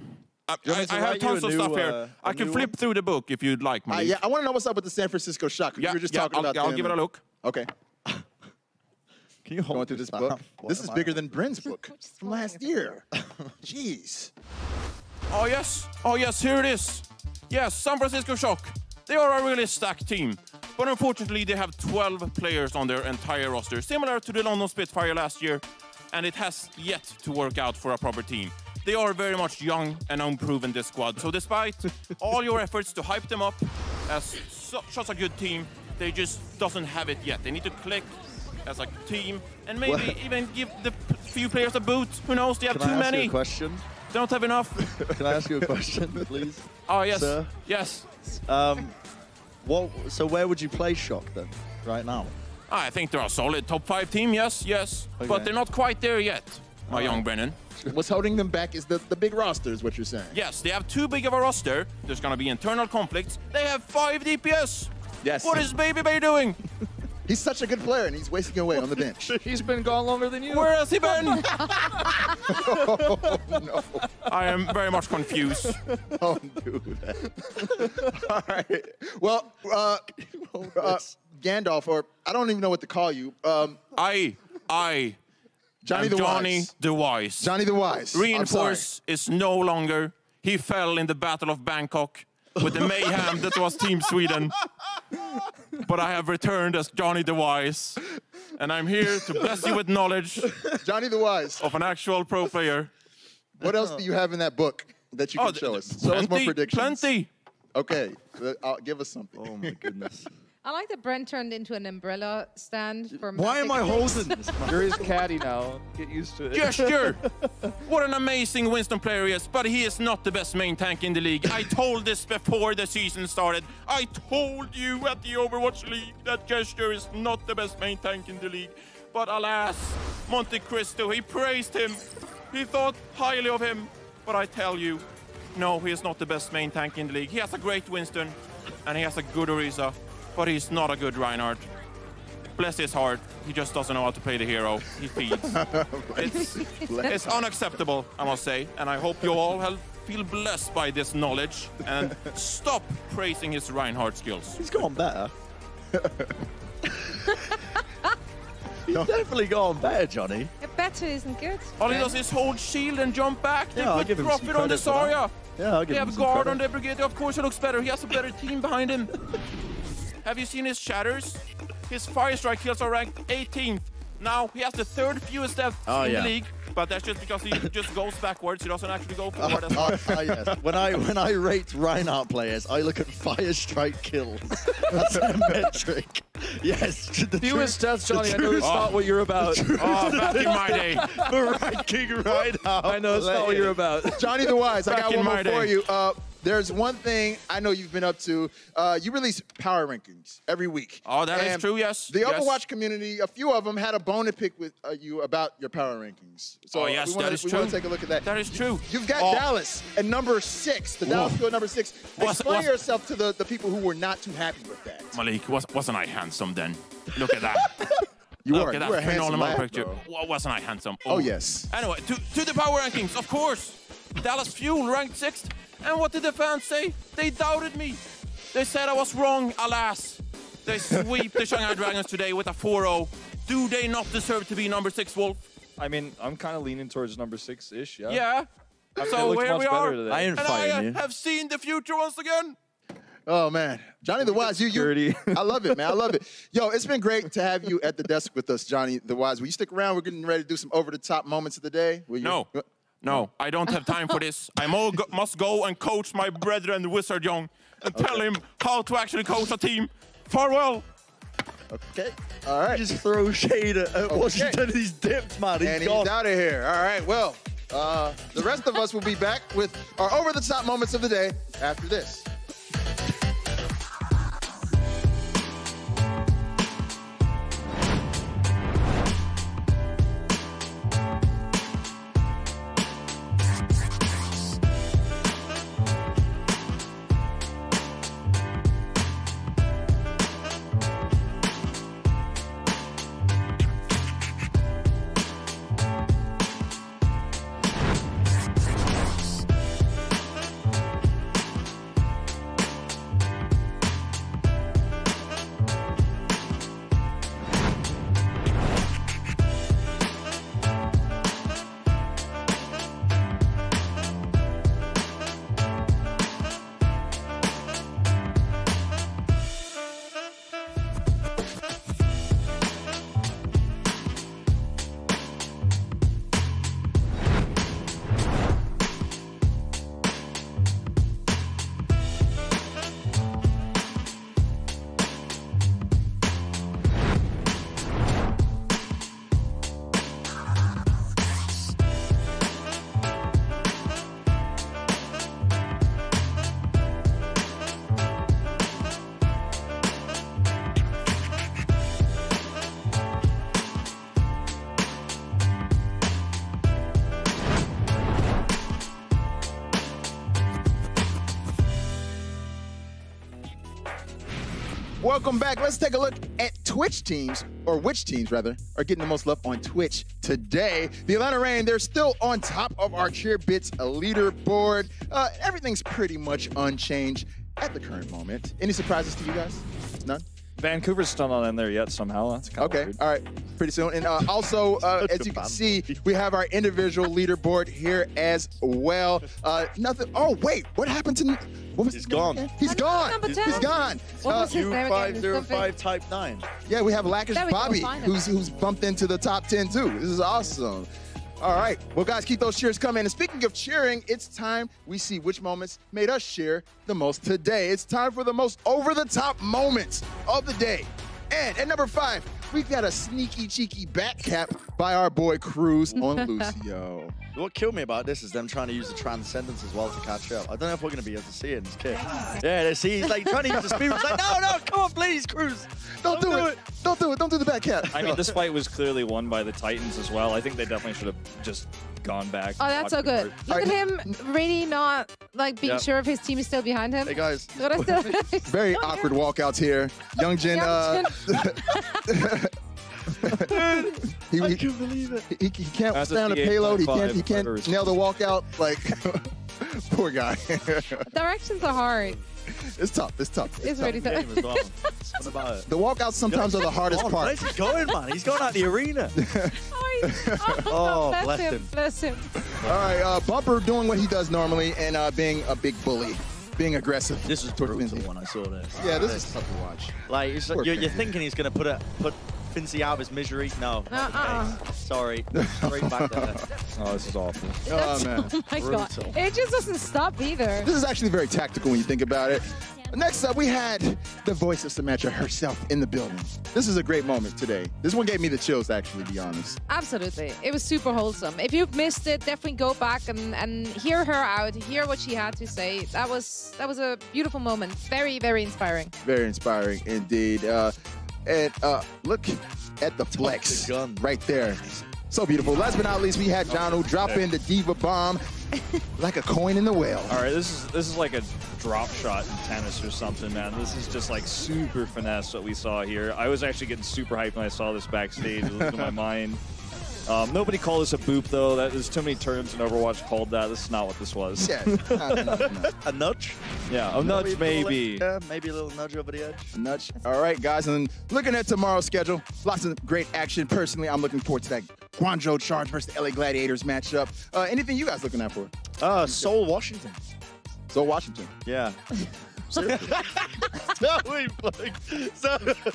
I have tons of stuff here. I can flip through the book if you'd like, Malik. Yeah, I want to know what's up with the San Francisco Shock. You were just talking about I'll give it a look. Okay. Can you hold Going through this book? This is bigger than Bren's book from last year. Jeez. Oh, yes, here it is. Yes, San Francisco Shock. They are a really stacked team, but unfortunately they have 12 players on their entire roster, similar to the London Spitfire last year, and it has yet to work out for a proper team. They are very much young and unproven, this squad, so despite all your efforts to hype them up as such a good team, they just doesn't have it yet. They need to click as a team and maybe even give the few players a boot. Who knows, they have too many. Can I ask you a question? They don't have enough. Can I ask you a question, please? Oh, yes. Sir? Yes. So where would you place Shock then, right now? I think they're a solid top 5 team, yes. Okay. But they're not quite there yet, my young Brennan. What's holding them back is the big roster, is what you're saying. Yes, they have too big of a roster. There's going to be internal conflicts. They have 5 DPS. Yes. What is Baby Bay doing? He's such a good player, and he's wasting away on the bench. He's been gone longer than you. Where has he been? Oh, no. I am very much confused. Don't do that. All right. Well, Gandalf, or I don't even know what to call you. Johnny the Wise. Johnny the Wise. Reinforce is no longer. He fell in the Battle of Bangkok with the mayhem that was Team Sweden. But I have returned as Johnny the Wise, and I'm here to bless you with knowledge. Johnny the Wise. Of an actual pro player. What else do you have in that book that you can show us? Show us more predictions. Plenty. Okay, give us something. Oh my goodness. I like that Brent turned into an umbrella stand for Why am I holding this? You're his caddy now. Get used to it. Gesture! What an amazing Winston player he is, but he is not the best main tank in the league. I told this before the season started. I told you at the Overwatch League that Gesture is not the best main tank in the league. But alas, Monte Cristo, he praised him. He thought highly of him. But I tell you, no, he is not the best main tank in the league. He has a great Winston, and he has a good Orisa. But he's not a good Reinhardt. Bless his heart, he just doesn't know how to play the hero. He feeds. It's unacceptable, I must say, and I hope you all feel blessed by this knowledge and stop praising his Reinhardt skills. He's gone better. He's definitely gone better, Johnny. Better isn't good. All he does is hold shield and jump back. They I'll put give him some Profit on the credit for that. Zarya. Yeah, I'll give They him have some guard credit. on the Brigade. Of course, he looks better. He has a better team behind him. Have you seen his shatters? His Fire Strike kills are ranked 18th. Now he has the 3rd fewest deaths in the league, but that's just because he just goes backwards. He doesn't actually go forward. Yes. When I rate Reinhardt players, I look at Fire Strike kills. That's a metric. Yes. Fewest deaths, Johnny. I know it's not what you're about. Back in my day. The ranking Reinhardt. I know it's not what you're about. Johnny the Wise, I Back got in one more my for day. you. There's one thing I know you've been up to. You release power rankings every week. Oh, that is And true, yes. The Yes. Overwatch community, a few of them had a bone to pick with you about your power rankings. So Oh, yes, that is we true. want to take a look at that. That is true. You've got Dallas at number 6, the Dallas Field number 6. Explain yourself to the people who were not too happy with that. Malik, wasn't I handsome then? Look at that. You Look were. at You were a that handsome phenomenal lad, picture. bro. Wasn't I handsome? Oh, yes. Anyway, to the power rankings, of course. Dallas Fuel ranked 6th. And what did the fans say? They doubted me. They said I was wrong, alas. They sweep the Shanghai Dragons today with a 4-0. Do they not deserve to be number 6, Wolf? I mean, I'm kind of leaning towards number 6-ish, yeah. Yeah. It So looks here much we are. better today. I ain't And fighting I you. have seen the future once again. Oh, man. Johnny the Wise, you I love it, man. I love it. Yo, it's been great to have you at the desk with us, Johnny the Wise. Will you stick around? We're getting ready to do some over-the-top moments of the day. Will you? No, I don't have time for this. I must go and coach my brethren, Wizard Young, and tell him how to actually coach a team. Farewell. Okay. All right. Just throw shade at Washington. He's dipped, man. And he's out of here. All right. Well, the rest of us will be back with our over-the-top moments of the day after this. welcome back. Let's take a look at Twitch teams, or which teams, rather, are getting the most love on Twitch today. The Atlanta Reign, they're still on top of our CheerBits leaderboard. Everything's pretty much unchanged at the current moment. Any surprises to you guys? None? Vancouver's still not in there yet somehow. That's kind of weird. All right, pretty soon. And also, as you can see, we have our individual leaderboard here as well. Nothing. Oh, wait, what happened to... What was He's gone. He's gone. He's gone. U505 Type 9. Yeah, we have Lackish There we go, Bobby, finally. who's bumped into the top 10 too. This is awesome. All right, well, guys, keep those cheers coming. And speaking of cheering, it's time we see which moments made us cheer the most today. It's time for the most over-the-top moments of the day. And at number 5, we've got a sneaky, cheeky back cap by our boy Cruz on Lucio. What killed me about this is them trying to use the transcendence as well to catch up. I don't know if we're going to be able to see it in this kick. Yeah, they see he's like trying to use the speed. He's like, no, come on, please, Cruz. Don't do it. Don't do it. Don't do the back cap. I mean, this fight was clearly won by the Titans as well. I think they definitely should have just gone back. Oh, that's so good. Look at him really not like being sure if his team is still behind him. Hey, guys. Very awkward walkouts here. Youngjin, I can't believe it. He can't stand the payload. He can't nail the walkout. Like, poor guy. Directions are hard. It's tough. It's tough. It's really tough. What about it? The walkouts sometimes are the hardest part. Where's he going, man? He's going out the arena. Oh, bless him. Bless him. All right, Bumper doing what he does normally and being a big bully. Being aggressive. This was brutal when I saw this. Yeah, this is tough to watch. Like, you're thinking he's going to put Fincy out of his misery. No. Sorry. Straight back there. Oh, this is awful. Oh, man. Oh, my God. It just doesn't stop either. This is actually very tactical when you think about it. Next up, we had the voice of Symmetra herself in the building. This is a great moment today. This one gave me the chills, actually, to be honest. Absolutely. It was super wholesome. If you've missed it, definitely go back and hear her out, hear what she had to say. That was a beautiful moment. Very, very inspiring. Very inspiring indeed. And look at the flex right there. So beautiful. Last but not least, we had Janu drop in the Diva Bomb like a coin in the whale. All right, this is like a drop shot in tennis or something, man. This is just like super finesse what we saw here. I was actually getting super hyped when I saw this backstage. It was in my mind. Nobody called this a boop, though. There's too many terms in Overwatch called that. This is not what this was. Yeah, a nudge? Yeah, a nudge maybe. Yeah, maybe a little nudge over the edge. A nudge. All right, guys, and looking at tomorrow's schedule, lots of great action. Personally, I'm looking forward to that Guangzhou Charge versus the LA Gladiators matchup. Anything you guys looking out for? Seoul, Washington. Seoul, Washington. Yeah. Zoe, just wait for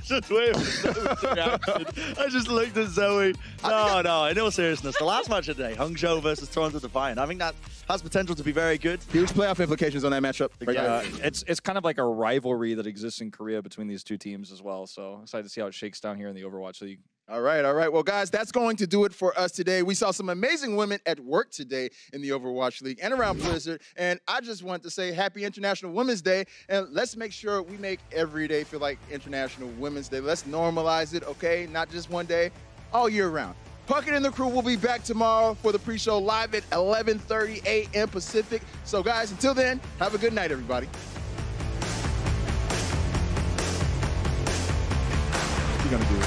Zoe's reaction. I just looked at Zoe. No, in all seriousness, the last match of the day, Hangzhou versus Toronto Defiant. I think that has potential to be very good. Huge playoff implications on that matchup. Yeah, it's kind of like a rivalry that exists in Korea between these two teams as well. So excited to see how it shakes down here in the Overwatch League. All right. Well, guys, that's going to do it for us today. We saw some amazing women at work today in the Overwatch League and around Blizzard. And I just want to say Happy International Women's Day. And let's make sure we make every day feel like International Women's Day. Let's normalize it, okay? Not just one day, all year round. Puckett and the crew will be back tomorrow for the pre-show live at 11:30 a.m. Pacific. So, guys, until then, have a good night, everybody. You're going to do it.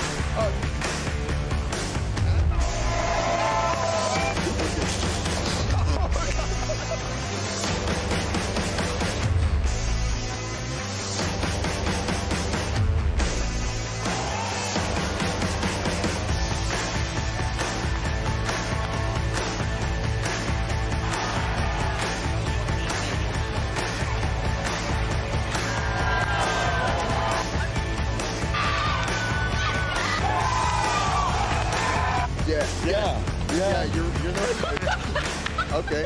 Yeah, you're okay.